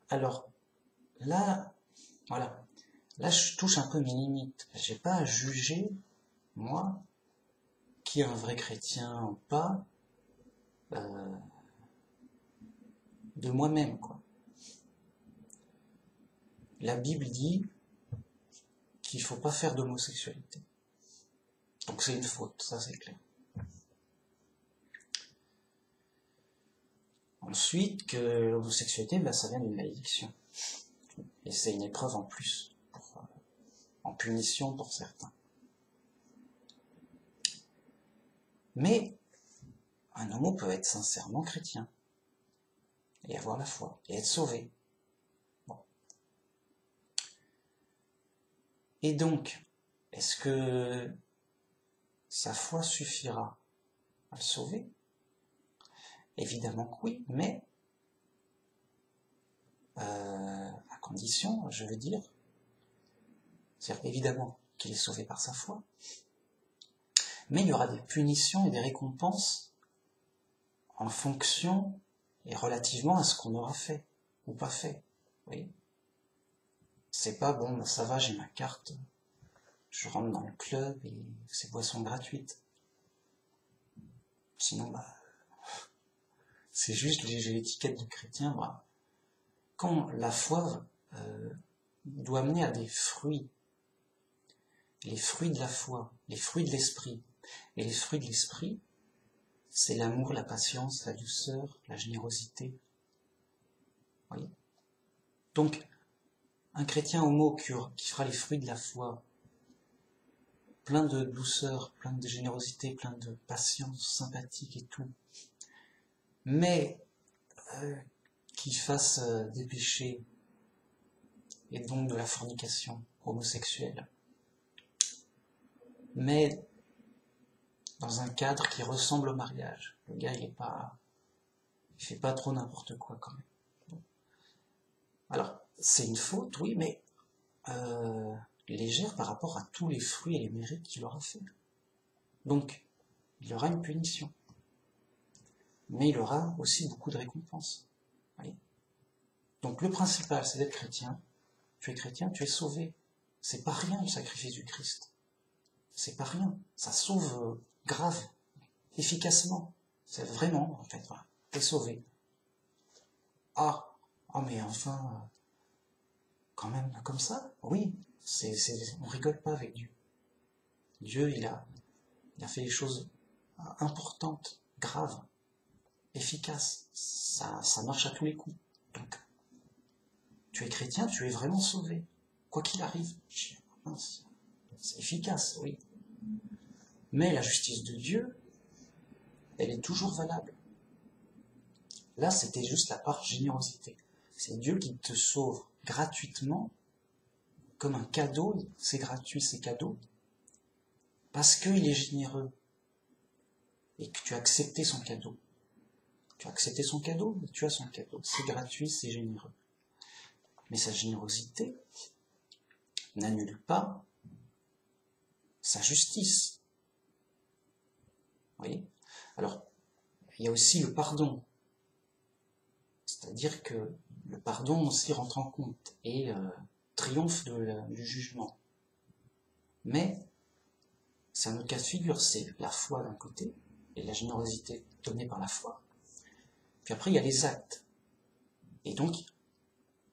Alors, là, voilà, là je touche un peu mes limites. J'ai pas à juger, moi, qui est un vrai chrétien ou pas, de moi-même, quoi. La Bible dit qu'il faut pas faire d'homosexualité. Donc c'est une faute, ça c'est clair. Ensuite, que l'homosexualité, ben, ça vient d'une malédiction. Et c'est une épreuve en plus, en punition pour certains. Mais un homo peut être sincèrement chrétien, et avoir la foi, et être sauvé. Bon. Et donc, est-ce que sa foi suffira à le sauver? Évidemment que oui, mais à condition, je veux dire, c'est-à-dire évidemment qu'il est sauvé par sa foi, mais il y aura des punitions et des récompenses en fonction et relativement à ce qu'on aura fait ou pas fait. Oui. C'est pas bon, ben ça va, j'ai ma carte, je rentre dans le club et c'est boisson gratuite. Sinon, bah, c'est juste, j'ai l'étiquette de chrétien. Bah. Quand la foi doit mener à des fruits, les fruits de la foi, les fruits de l'esprit. Et les fruits de l'esprit, c'est l'amour, la patience, la douceur, la générosité. Oui. Donc, un chrétien homo qui fera les fruits de la foi, plein de douceur, plein de générosité, plein de patience, sympathique et tout, mais qui fasse des péchés et donc de la fornication homosexuelle, mais dans un cadre qui ressemble au mariage. Le gars, il fait pas trop n'importe quoi quand même. Bon. Alors, c'est une faute, oui, mais légère par rapport à tous les fruits et les mérites qu'il aura fait. Donc, il y aura une punition. Mais il aura aussi beaucoup de récompenses. Oui. Donc le principal, c'est d'être chrétien. Tu es chrétien, tu es sauvé. C'est pas rien le sacrifice du Christ. C'est pas rien. Ça sauve grave, efficacement. C'est vraiment, en fait, voilà. T'es sauvé. Ah, mais enfin, quand même comme ça, oui. On rigole pas avec Dieu. Dieu, il a fait des choses importantes, graves, efficaces. Ça marche à tous les coups. Donc, tu es chrétien, tu es vraiment sauvé. Quoi qu'il arrive. C'est efficace, oui. Mais la justice de Dieu, elle est toujours valable. Là, c'était juste la part générosité. C'est Dieu qui te sauve gratuitement, comme un cadeau. C'est gratuit, c'est cadeau, parce qu'il est généreux et que tu as accepté son cadeau. Tu as accepté son cadeau, mais tu as son cadeau. C'est gratuit, c'est généreux. Mais sa générosité n'annule pas sa justice. Vous voyez ? Alors, il y a aussi le pardon. C'est-à-dire que le pardon aussi rentre en compte et triomphe du jugement. Mais c'est un autre cas de figure, c'est la foi d'un côté, et la générosité donnée par la foi. Puis après, il y a les actes. Et donc,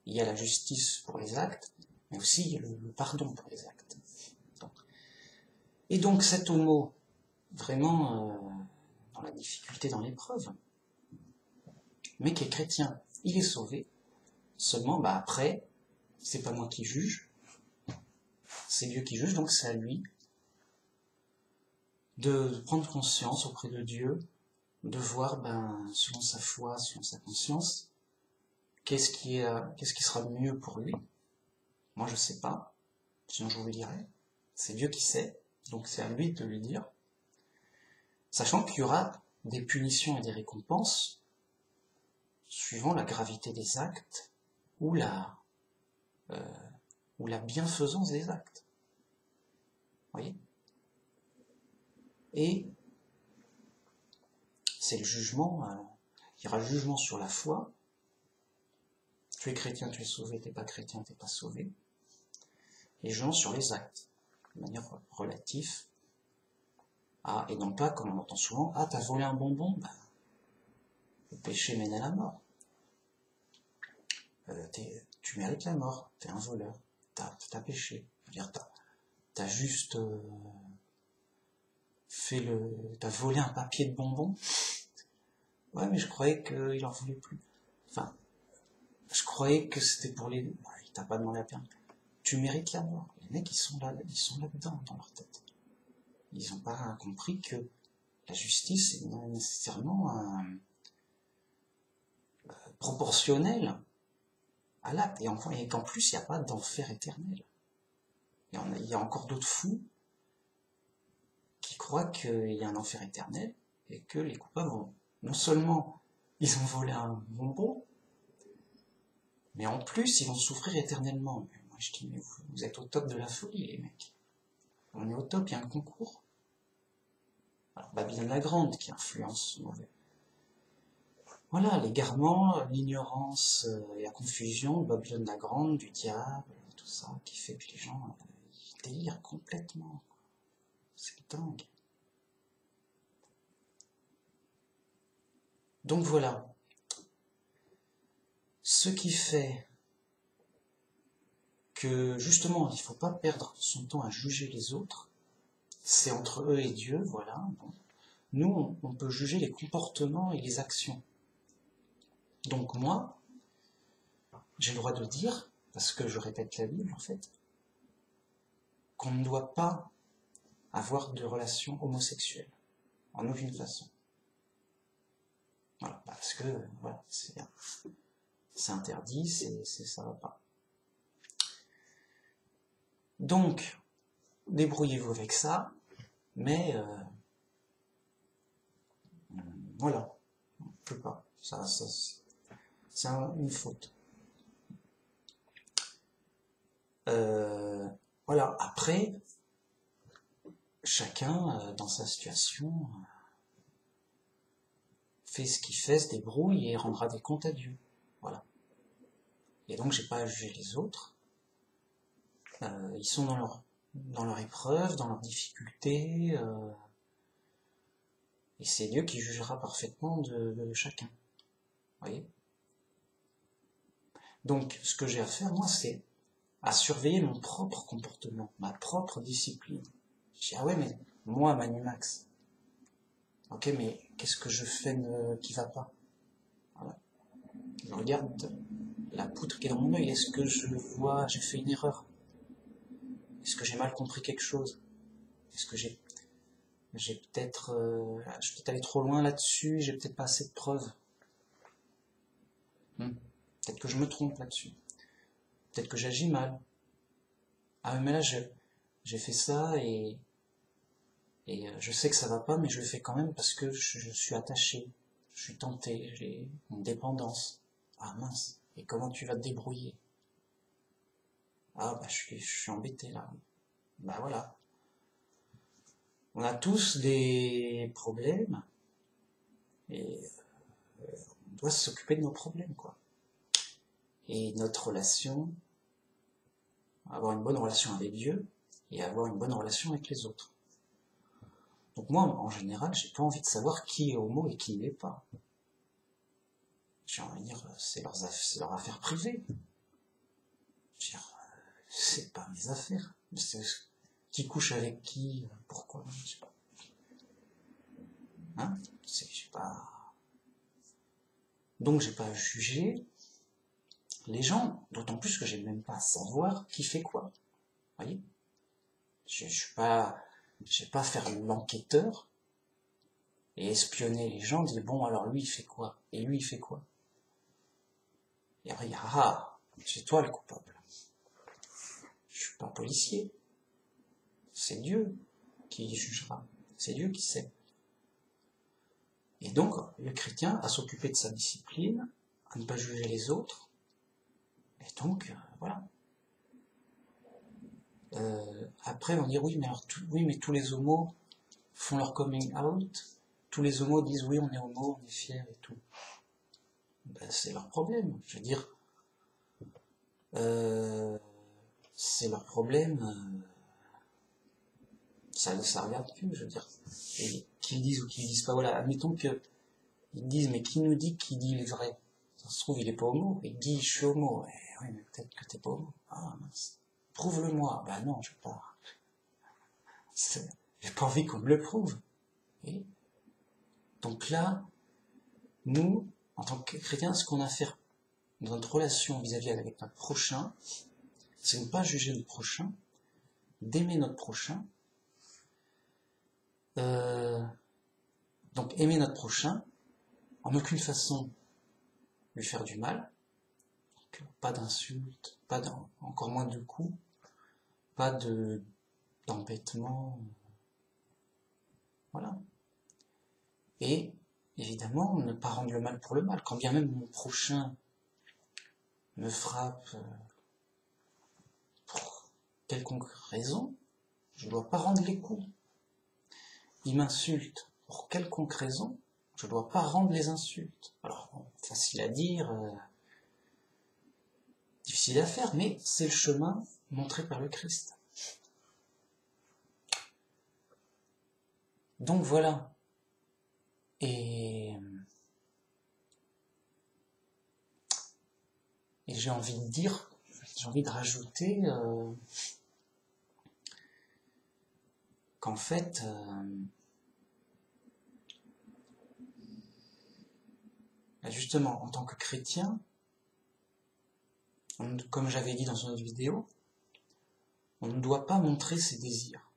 il y a la justice pour les actes, mais aussi le pardon pour les actes. Et donc cet homo, vraiment dans la difficulté, dans l'épreuve, mais qui est chrétien, il est sauvé. Seulement, après, c'est pas moi qui juge, c'est Dieu qui juge, donc c'est à lui de prendre conscience auprès de Dieu, de voir, selon sa foi, selon sa conscience, qu'est-ce qui sera mieux pour lui. Moi, je sais pas, sinon je vous le dirai. C'est Dieu qui sait, donc c'est à lui de lui dire. Sachant qu'il y aura des punitions et des récompenses suivant la gravité des actes ou la bienfaisance des actes. Vous voyez ? Et c'est le jugement, il y aura jugement sur la foi. Tu es chrétien, tu es sauvé, t'es pas chrétien, t'es pas sauvé. Et jugement sur les actes, de manière relative. Et non pas, comme on entend souvent, t'as volé un bonbon, le péché mène à la mort. Tu mérites la mort, t'es un voleur, t'as péché. Je veux dire, t'as juste t'as volé un papier de bonbon. Ouais, mais je croyais qu'il en voulait plus. Enfin, je croyais que c'était pour les... il t'a pas demandé la permis. Tu mérites la mort. Les mecs, ils sont là-dedans, dans leur tête. Ils n'ont pas compris que la justice est nécessairement proportionnelle à l'acte. Et qu'en plus, il n'y a pas d'enfer éternel. Il y a encore d'autres fous qui croient qu'il y a un enfer éternel et que les coupables vont... Non seulement ils ont volé un bonbon, mais en plus ils vont souffrir éternellement. Mais moi je dis, mais vous êtes au top de la folie, les mecs. On est au top, il y a un concours. Alors Babylone la Grande qui influence mauvais. Voilà, l'égarement, l'ignorance et la confusion de Babylone la Grande, du diable, tout ça, qui fait que les gens ils délirent complètement. C'est dingue. Donc voilà. Ce qui fait que justement il ne faut pas perdre son temps à juger les autres, c'est entre eux et Dieu, voilà. Bon. Nous, on peut juger les comportements et les actions. Donc moi, j'ai le droit de dire, parce que je répète la Bible en fait, qu'on ne doit pas avoir de relations homosexuelles, en aucune façon. Voilà, parce que voilà, c'est interdit, ça va pas. Donc, débrouillez-vous avec ça, mais voilà, on ne peut pas. Ça c'est une faute. Voilà, après, chacun, dans sa situation, fait ce qu'il fait, se débrouille et rendra des comptes à Dieu. Voilà. Et donc, j'ai pas à juger les autres. Ils sont dans leur épreuve, dans leurs difficultés, et c'est Dieu qui jugera parfaitement de chacun. Vous voyez ? Donc, ce que j'ai à faire, moi, c'est à surveiller mon propre comportement, ma propre discipline. Je dis, ouais, mais moi, Manimax, ok, mais qu'est-ce que je fais qui va pas? Voilà. Je regarde la poutre qui est dans mon œil, est-ce que je vois, j'ai fait une erreur? Est-ce que j'ai mal compris quelque chose? Est-ce que j'ai peut-être je suis peut-être allé trop loin là-dessus, j'ai peut-être pas assez de preuves. Peut-être que je me trompe là-dessus. Peut-être que j'agis mal. Ah mais là j'ai fait ça et je sais que ça va pas, mais je le fais quand même parce que je suis attaché, je suis tenté, j'ai une dépendance. Ah mince, et comment tu vas te débrouiller? Ah je suis embêté là. Voilà. On a tous des problèmes et on doit s'occuper de nos problèmes, quoi. et notre relation, avoir une bonne relation avec Dieu et avoir une bonne relation avec les autres. Donc moi, en général, j'ai pas envie de savoir qui est homo et qui ne l'est pas. J'ai envie de dire, c'est leur affaire privée. Je veux dire, c'est pas mes affaires. Qui couche avec qui, pourquoi, je sais pas. Hein? Je sais pas. Donc j'ai pas à juger les gens, d'autant plus que j'ai même pas à savoir qui fait quoi. Vous voyez? Je vais pas faire l'enquêteur et espionner les gens, dire bon alors lui il fait quoi? Et lui il fait quoi? Et après il y a ah, c'est toi le coupable. Je suis pas policier. C'est Dieu qui jugera. C'est Dieu qui sait. Et donc, le chrétien a s'occuper de sa discipline, à ne pas juger les autres. Et donc, voilà. Après, on dit oui, mais alors, oui, mais tous les homos font leur coming out. Tous les homos disent oui, on est homo, on est fiers et tout. Ben, c'est leur problème. Je veux dire, c'est leur problème. Ça regarde plus, je veux dire. Et qu'ils disent ou qu'ils disent pas, voilà, admettons que ils disent, mais qui nous dit qu'il dit les vrais? Ça se trouve, il est pas homo, il dit, je suis homo. Oui, mais peut-être que t'es pas homo. Ah, mince. Prouve-le-moi. Bah non, je vais pas. J'ai pas envie qu'on me le prouve. Et donc là, nous, en tant que chrétiens, ce qu'on a à faire dans notre relation vis-à-vis avec notre prochain, c'est ne pas juger notre prochain, d'aimer notre prochain. Donc aimer notre prochain, en aucune façon lui faire du mal, donc, pas d'insultes, encore moins de coups, pas d'embêtement, voilà. Et évidemment, ne pas rendre le mal pour le mal, quand bien même mon prochain me frappe pour quelconque raison, je ne dois pas rendre les coups. Il m'insulte pour quelconque raison, je ne dois pas rendre les insultes. Alors, bon, facile à dire, difficile à faire, mais c'est le chemin montré par le Christ. Donc voilà. Et j'ai envie de dire, j'ai envie de rajouter qu'en fait, justement, en tant que chrétien, comme j'avais dit dans une autre vidéo, on ne doit pas montrer ses désirs.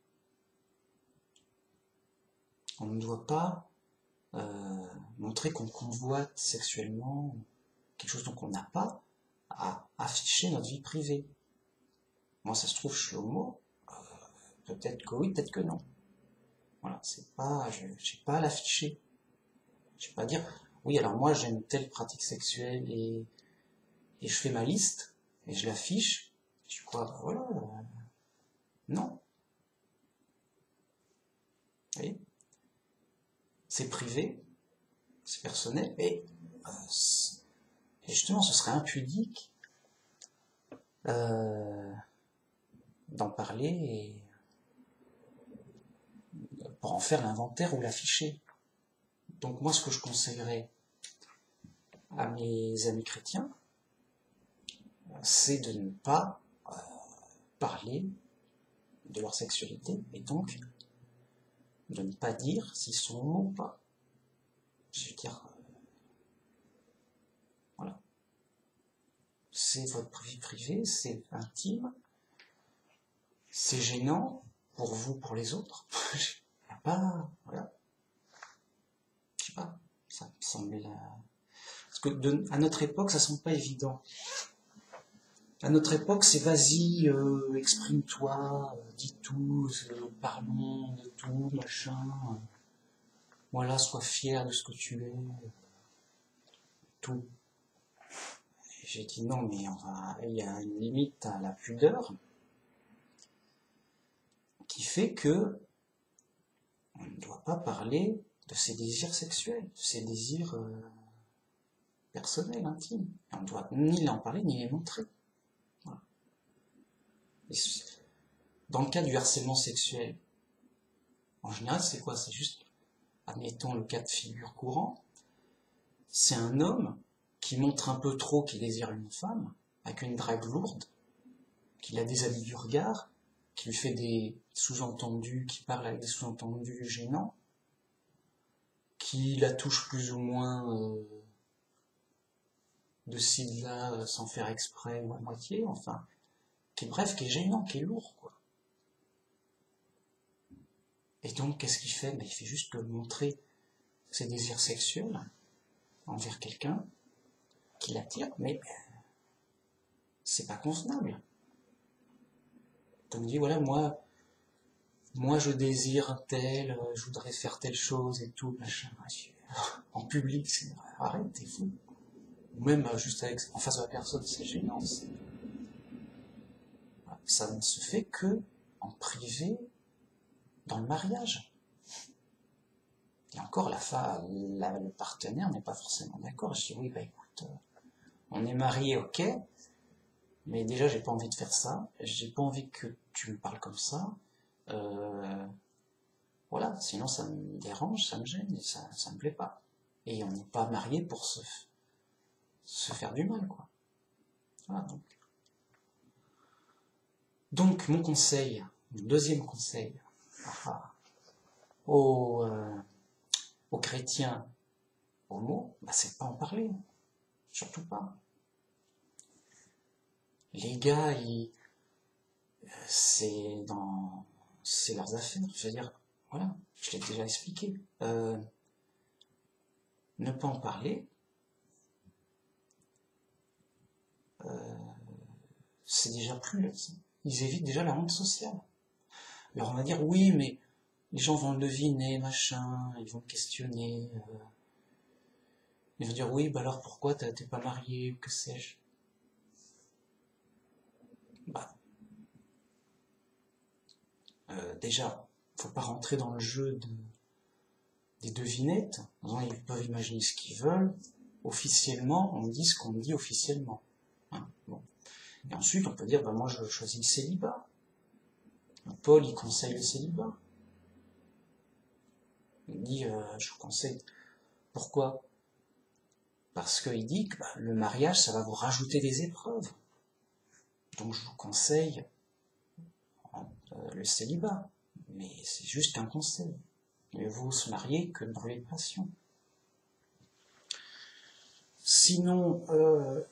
On ne doit pas montrer qu'on convoite sexuellement quelque chose dont on n'a pas à afficher notre vie privée. Moi, ça se trouve, je suis homo, peut-être que oui, peut-être que non. Voilà, c'est pas, j'ai pas à l'afficher. Je vais pas dire, oui, alors moi j'aime telle pratique sexuelle et je fais ma liste et je l'affiche. Je dis quoi, bah voilà, non. Vous voyez, c'est privé, c'est personnel et justement, ce serait impudique d'en parler et pour en faire l'inventaire ou l'afficher. Donc moi, ce que je conseillerais à mes amis chrétiens, c'est de ne pas parler de leur sexualité et donc de ne pas dire s'ils sont homo ou pas. Je veux dire, voilà. C'est votre vie privée, c'est intime, c'est gênant pour vous, pour les autres. Il n'y a pas, voilà. Je sais pas, ça me semblait là. Parce que à notre époque, ça semble pas évident. À notre époque, c'est vas-y, exprime-toi, dis tout, parlons de tout, machin. Voilà, sois fier de ce que tu es. Tout. Et j'ai dit non, mais il y a une limite à la pudeur qui fait que on ne doit pas parler de ses désirs sexuels, de ses désirs personnelles, intimes. Et on ne doit ni en parler, ni les montrer. Voilà. Dans le cas du harcèlement sexuel, en général, c'est quoi? C'est juste, admettons le cas de figure courant, c'est un homme qui montre un peu trop qu'il désire une femme, avec une drague lourde, qui la déshabille du regard, qui lui fait des sous-entendus, qui parle avec des sous-entendus gênants, qui la touche plus ou moins de ci, de là, sans faire exprès ou à moitié, enfin, bref, qui est gênant, qui est lourd, quoi. Et donc, qu'est-ce qu'il fait? Il fait juste montrer ses désirs sexuels envers quelqu'un qui l'attire, mais c'est pas convenable. Donc il dit, voilà, moi je désire un tel, je voudrais faire telle chose et tout, machin, en public, c'est arrête, t'es fou. Ou même juste en face de la personne, c'est gênant. Ça ne se fait que en privé, dans le mariage. Et encore, le partenaire n'est pas forcément d'accord. Je dis, oui, écoute, on est mariés, ok, mais déjà, j'ai pas envie de faire ça, j'ai pas envie que tu me parles comme ça, voilà, sinon ça me dérange, ça me gêne, et ça me plaît pas. Et on n'est pas mariés pour se faire du mal, quoi. Voilà, donc mon conseil, mon deuxième conseil, aux chrétiens homo, c'est pas en parler, surtout pas. Les gars, c'est leurs affaires, je veux dire, voilà, je l'ai déjà expliqué. Ne pas en parler, c'est déjà plus... Ils évitent déjà la honte sociale. Alors on va dire, oui, mais les gens vont le deviner, machin, ils vont questionner. Ils vont dire, oui, alors pourquoi t'es pas marié, ou que sais-je. Déjà, faut pas rentrer dans le jeu des devinettes. Ils peuvent imaginer ce qu'ils veulent. Officiellement, on dit ce qu'on dit officiellement. Hein, bon. Et ensuite, on peut dire, moi je choisis le célibat. Paul, il conseille le célibat. Il dit, je vous conseille. Pourquoi? Parce qu'il dit que le mariage, ça va vous rajouter des épreuves. Donc je vous conseille le célibat. Mais c'est juste un conseil. Mieux vaut se marier que de brûler de passion. Sinon,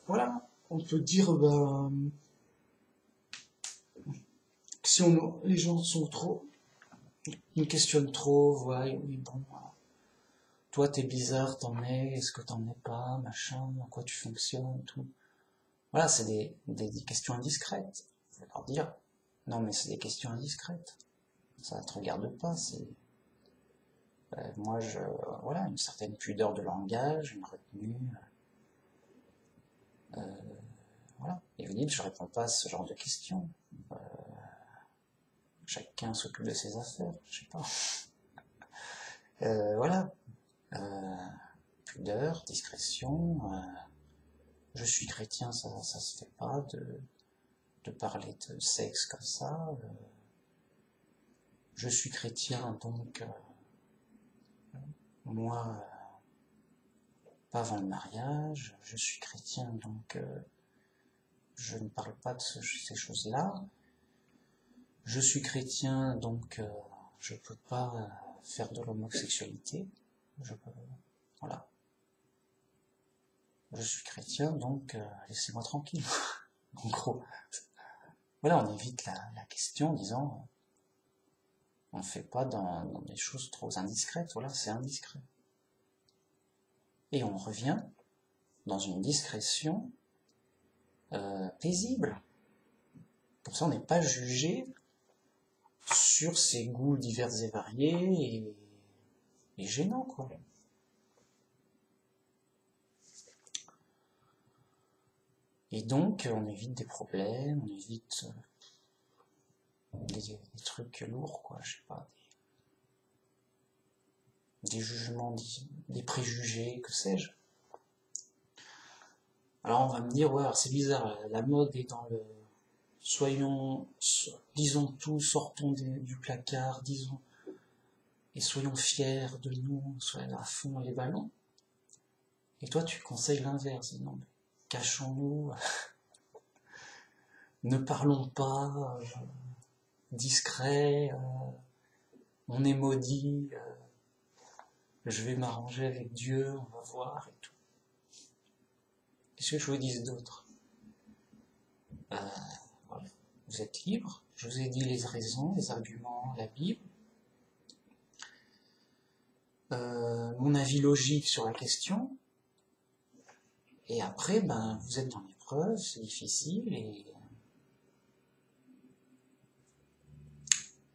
voilà, on peut dire que si les gens sont trop, ils me questionnent trop, voilà, oui, bon, toi t'es bizarre, t'en es, est-ce que t'en es pas, machin, en quoi tu fonctionnes, tout. Voilà, c'est des questions indiscrètes. Je vais leur dire, non mais c'est des questions indiscrètes. Ça ne te regarde pas, c'est... moi, voilà, une certaine pudeur de langage, une retenue... voilà. Et vous dites, je réponds pas à ce genre de questions. Chacun s'occupe de ses affaires, je sais pas. Voilà. Pudeur, discrétion. Je suis chrétien, ça se fait pas de parler de sexe comme ça. Je suis chrétien, donc moi, pas avant le mariage. Je suis chrétien, donc je ne parle pas de ces choses-là. Je suis chrétien, donc je peux pas faire de l'homosexualité. Voilà. Je suis chrétien, donc laissez-moi tranquille. En gros, voilà, on évite la question en disant on ne fait pas dans des choses trop indiscrètes. Voilà, c'est indiscret. Et on revient dans une discrétion paisible. Comme ça, on n'est pas jugé sur ses goûts divers et variés et gênants, quoi. Et donc, on évite des problèmes, on évite des trucs lourds, quoi, je sais pas, des jugements, des préjugés, que sais-je. Alors on va me dire, ouais, c'est bizarre, la mode est dans le... disons tout, sortons du placard, disons, et soyons fiers de nous, soyons à fond dans les ballons. Et toi, tu conseilles l'inverse. Non, mais cachons-nous, ne parlons pas, discret, on est maudit, je vais m'arranger avec Dieu, on va voir et tout. Qu'est-ce que je vous dis d'autre? Voilà. Vous êtes libre, je vous ai dit les raisons, les arguments, la Bible. Mon avis logique sur la question. Et après, ben, vous êtes dans l'épreuve, c'est difficile,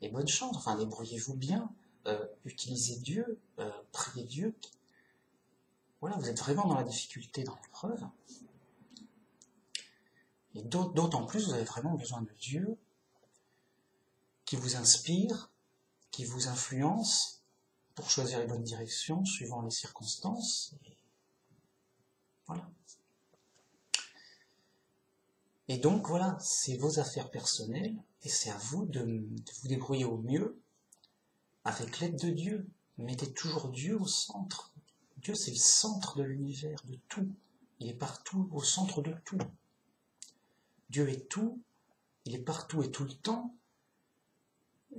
et bonne chance, enfin, débrouillez-vous bien, utilisez Dieu, priez Dieu. Voilà, vous êtes vraiment dans la difficulté, dans l'épreuve. Et d'autant plus, vous avez vraiment besoin de Dieu, qui vous inspire, qui vous influence, pour choisir les bonnes directions, suivant les circonstances. Et voilà. Et donc, voilà, c'est vos affaires personnelles, et c'est à vous de vous débrouiller au mieux, avec l'aide de Dieu. Mettez toujours Dieu au centre. Dieu, c'est le centre de l'univers, de tout. Il est partout, au centre de tout. Dieu est tout, il est partout et tout le temps,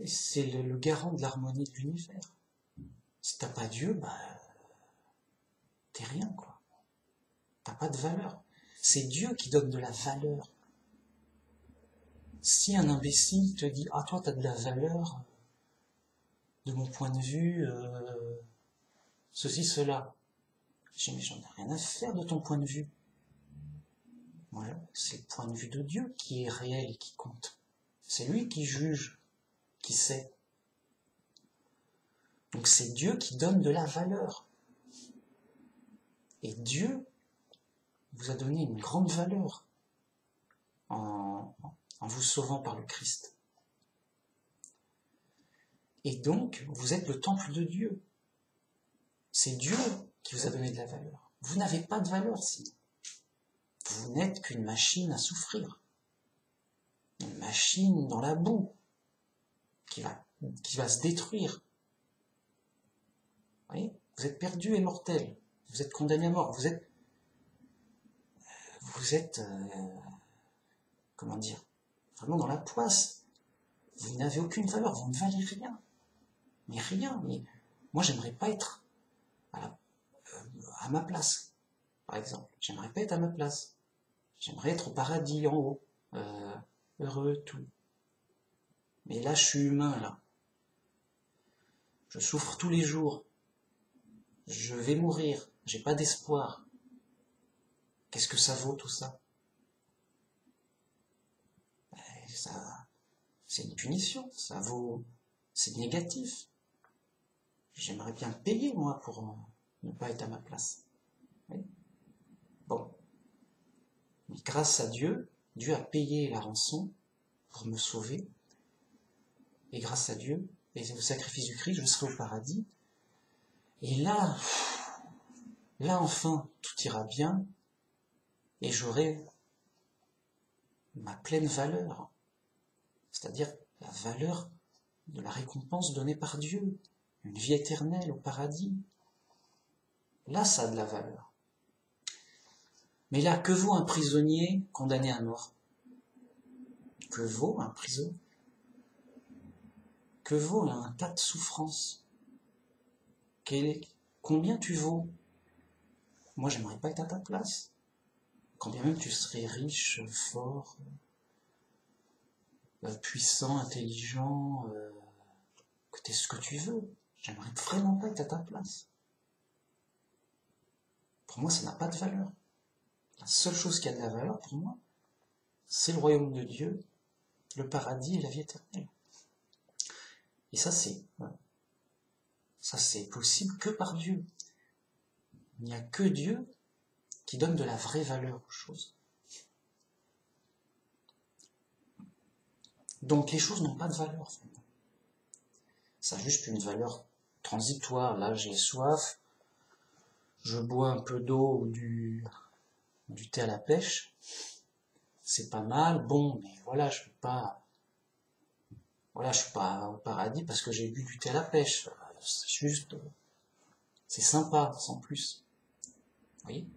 et c'est le garant de l'harmonie de l'univers. Si t'as pas Dieu, bah, t'es rien, quoi. T'as pas de valeur. C'est Dieu qui donne de la valeur. Si un imbécile te dit « Ah, toi, t'as de la valeur, de mon point de vue, ceci, cela. » Je dis « Mais j'en ai rien à faire de ton point de vue. » Voilà, c'est le point de vue de Dieu qui est réel et qui compte. C'est lui qui juge, qui sait. Donc c'est Dieu qui donne de la valeur. Et Dieu vous a donné une grande valeur en vous sauvant par le Christ. Et donc, vous êtes le temple de Dieu. C'est Dieu qui vous a donné de la valeur. Vous n'avez pas de valeur, si. Vous n'êtes qu'une machine à souffrir. Une machine dans la boue, qui va se détruire. Vous voyez ? Vous êtes perdu et mortel. Vous êtes condamné à mort. Vous êtes comment dire, vraiment dans la poisse. Vous n'avez aucune valeur, vous ne valez rien. Mais rien. Mais moi, j'aimerais pas être à ma place, par exemple. J'aimerais pas être à ma place. J'aimerais être au paradis, en haut, heureux, tout. Mais là, je suis humain, là. Je souffre tous les jours. Je vais mourir. J'ai pas d'espoir. Qu'est-ce que ça vaut, tout ça? C'est une punition. Ça vaut... C'est négatif. J'aimerais bien payer, moi, pour ne pas être à ma place. Oui. Bon. Mais grâce à Dieu, Dieu a payé la rançon pour me sauver. Et grâce à Dieu, et au sacrifice du Christ, je serai au paradis. Et là enfin, tout ira bien. Et j'aurai ma pleine valeur. C'est-à-dire la valeur de la récompense donnée par Dieu. Une vie éternelle au paradis. Là, ça a de la valeur. Mais là, que vaut un prisonnier condamné à mort? Que vaut un prisonnier? Que vaut un tas de souffrances? Combien tu vaux? Moi, j'aimerais pas être à ta place. Quand bien même tu serais riche, fort, puissant, intelligent, que t'es ce que tu veux. J'aimerais vraiment pas être à ta place. Pour moi, ça n'a pas de valeur. La seule chose qui a de la valeur pour moi, c'est le royaume de Dieu, le paradis et la vie éternelle. Et ça, c'est possible que par Dieu. Il n'y a que Dieu qui donne de la vraie valeur aux choses. Donc les choses n'ont pas de valeur. Ça a juste une valeur transitoire. Là, j'ai soif, je bois un peu d'eau ou du thé à la pêche, c'est pas mal, bon, mais voilà, je suis pas au paradis parce que j'ai bu du thé à la pêche. C'est juste, c'est sympa, sans plus. Vous voyez?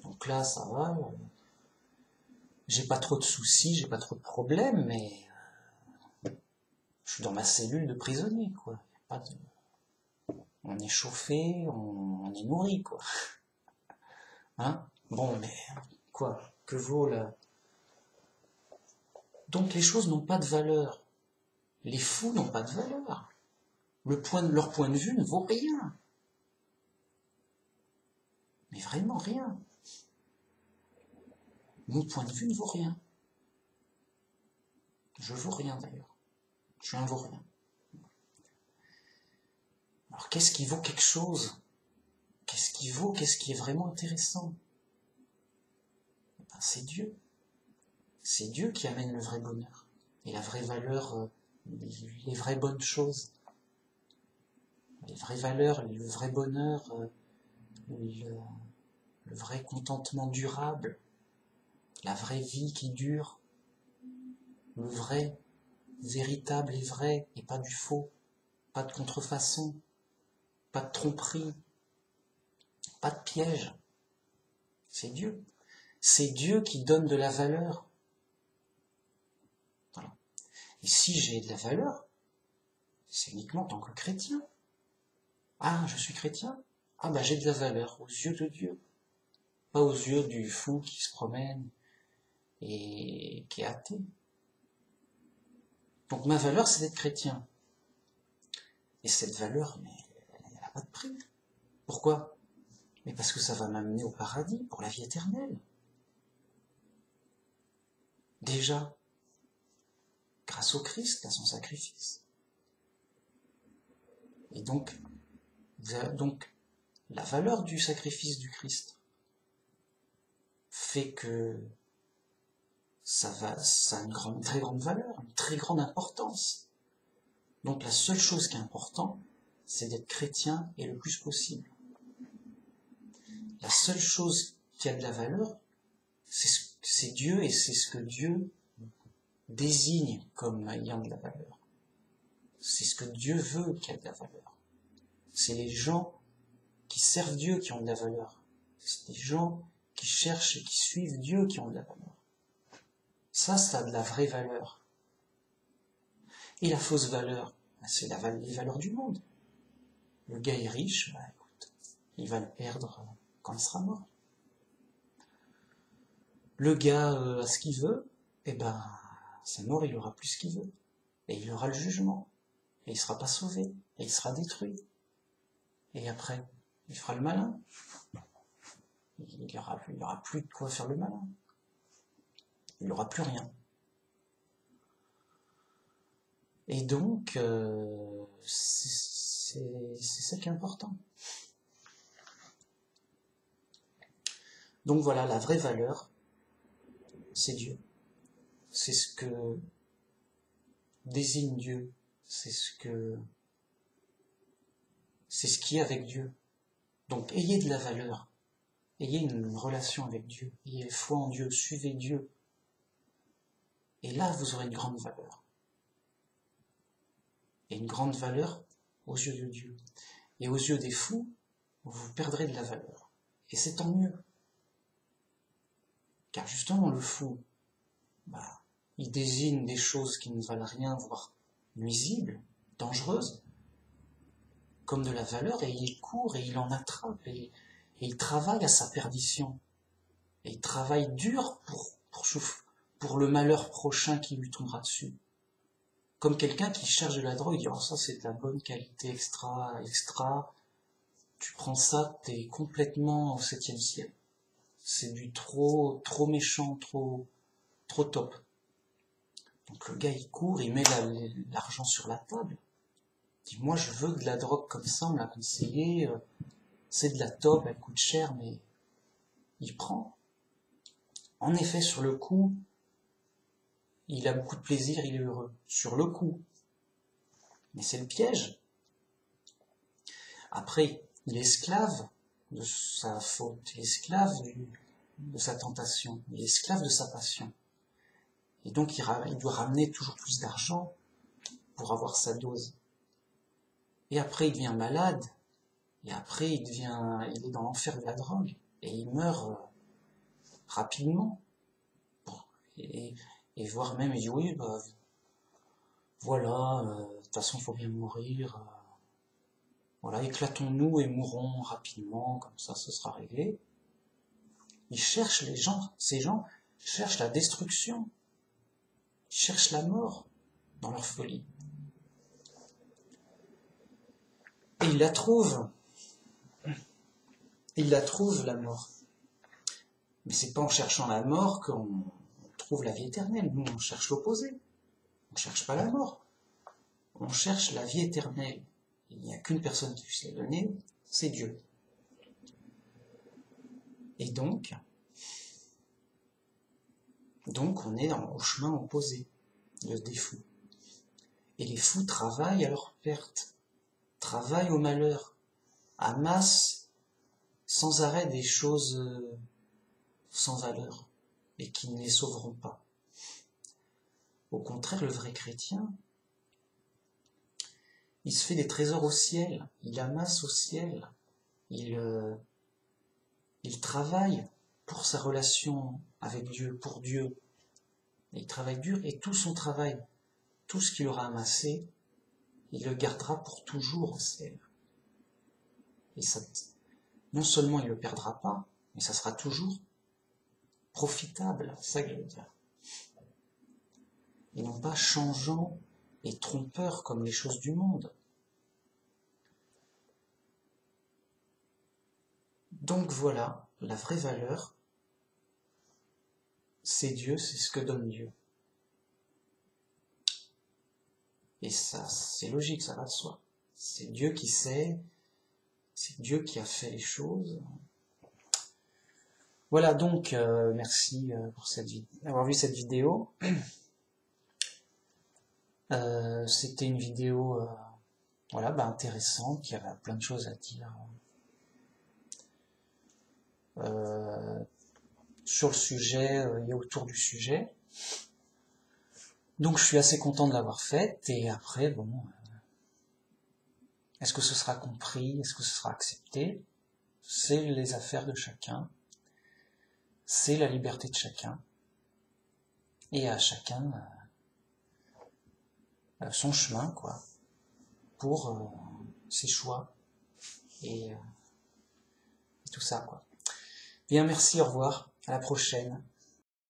Donc là, ça va. J'ai pas trop de soucis, j'ai pas trop de problèmes, mais je suis dans ma cellule de prisonnier, quoi. Pas de... On est chauffé, on est nourri, quoi. Hein? Bon, mais quoi? Que vaut là? Donc les choses n'ont pas de valeur. Les fous n'ont pas de valeur. Leur point de vue ne vaut rien. Mais vraiment rien. Mon point de vue ne vaut rien. Je vaux rien d'ailleurs. Je suis un vaurien. Alors qu'est-ce qui vaut quelque chose? Qu'est-ce qui est vraiment intéressant? Ben, c'est Dieu. C'est Dieu qui amène le vrai bonheur. Et la vraie valeur, les vraies bonnes choses. Les vraies valeurs, le vrai bonheur, le vrai contentement durable, la vraie vie qui dure, le vrai, véritable et vrai, et pas du faux, pas de contrefaçon, pas de tromperie, pas de piège. C'est Dieu. C'est Dieu qui donne de la valeur. Voilà. Et si j'ai de la valeur, c'est uniquement en tant que chrétien. Ah, je suis chrétien? Ah bah j'ai de la valeur aux yeux de Dieu. Pas aux yeux du fou qui se promène et qui est athée. Donc ma valeur, c'est d'être chrétien. Et cette valeur, mais elle n'a pas de prix. Pourquoi? Mais parce que ça va m'amener au paradis, pour la vie éternelle. Déjà, grâce au Christ, à son sacrifice. Et donc la valeur du sacrifice du Christ fait que ça a une très grande valeur, une très grande importance. Donc la seule chose qui est importante, c'est d'être chrétien et le plus possible. La seule chose qui a de la valeur, c'est Dieu, et c'est ce que Dieu désigne comme ayant de la valeur. C'est ce que Dieu veut qui a de la valeur. C'est les gens qui servent Dieu qui ont de la valeur. C'est les gens qui cherchent et qui suivent Dieu qui ont de la valeur. Ça a de la vraie valeur. Et la fausse valeur, c'est les valeurs du monde. Le gars est riche, bah écoute, il va le perdre quand il sera mort. Le gars a ce qu'il veut, et ben, c'est mort, il aura plus ce qu'il veut. Et il aura le jugement. Et il sera pas sauvé. Et il sera détruit. Et après, il fera le malin. Il y aura plus de quoi faire le malin. Il n'aura plus rien. Et donc, c'est ça qui est important. Donc voilà, la vraie valeur, c'est Dieu. C'est ce que désigne Dieu. C'est ce qui est avec Dieu. Donc ayez de la valeur. Ayez une relation avec Dieu. Ayez foi en Dieu. Suivez Dieu. Et là, vous aurez une grande valeur. Et une grande valeur aux yeux de Dieu. Et aux yeux des fous, vous perdrez de la valeur. Et c'est tant mieux. Car justement, le fou, il désigne des choses qui ne valent rien, voire nuisibles, dangereuses, comme de la valeur, et il court, et il en attrape, et il travaille à sa perdition. Et il travaille dur pour le malheur prochain qui lui tombera dessus. Comme quelqu'un qui cherche de la drogue, il dit « Oh, ça c'est de la bonne qualité, extra, tu prends ça, t'es complètement au 7e ciel. C'est du trop méchant, trop top. » Donc le gars il court, il met l'argent sur la table. Il dit « Moi je veux de la drogue comme ça, on me l'a conseillé, c'est de la top, elle coûte cher, mais il prend. » En effet, sur le coup, il a beaucoup de plaisir, il est heureux. Sur le coup. Mais c'est le piège. Après, il est esclave de sa faute, il est esclave de sa tentation, il est esclave de sa passion. Et donc il doit ramener toujours plus d'argent pour avoir sa dose. Et après il devient malade, et après il est dans l'enfer de la drogue, et il meurt rapidement. Bon, et voire même il dit oui, bah voilà, de toute façon il faut bien mourir. Voilà, éclatons-nous et mourons rapidement, comme ça ce sera réglé. Ils cherchent ces gens cherchent la destruction, ils cherchent la mort dans leur folie. Et ils la trouvent. Ils la trouvent, la mort. Mais c'est pas en cherchant la mort qu'on trouve la vie éternelle. Nous, on cherche l'opposé. On cherche pas la mort. On cherche la vie éternelle. Il n'y a qu'une personne qui puisse la donner, c'est Dieu. Et donc on est au chemin opposé des fous. Et les fous travaillent à leur perte, travaillent au malheur, amassent sans arrêt des choses sans valeur et qui ne les sauveront pas. Au contraire, le vrai chrétien, il se fait des trésors au ciel, il amasse au ciel, il travaille pour sa relation avec Dieu, pour Dieu. Et il travaille dur, et tout son travail, tout ce qu'il aura amassé, il le gardera pour toujours au ciel. Et ça, non seulement il ne le perdra pas, mais ça sera toujours profitable, c'est ça que je veux dire. Et non pas changeant et trompeur comme les choses du monde. Donc voilà, la vraie valeur, c'est Dieu, c'est ce que donne Dieu. Et ça, c'est logique, ça va de soi. C'est Dieu qui sait, c'est Dieu qui a fait les choses. Voilà, donc, merci pour d'avoir vu cette vidéo. C'était une vidéo intéressante, qui avait plein de choses à dire sur le sujet et autour du sujet. Donc je suis assez content de l'avoir faite, et après, bon, est-ce que ce sera compris, est-ce que ce sera accepté? C'est les affaires de chacun, c'est la liberté de chacun, et à chacun son chemin, quoi, pour ses choix, et tout ça, quoi. Bien, merci, au revoir, à la prochaine.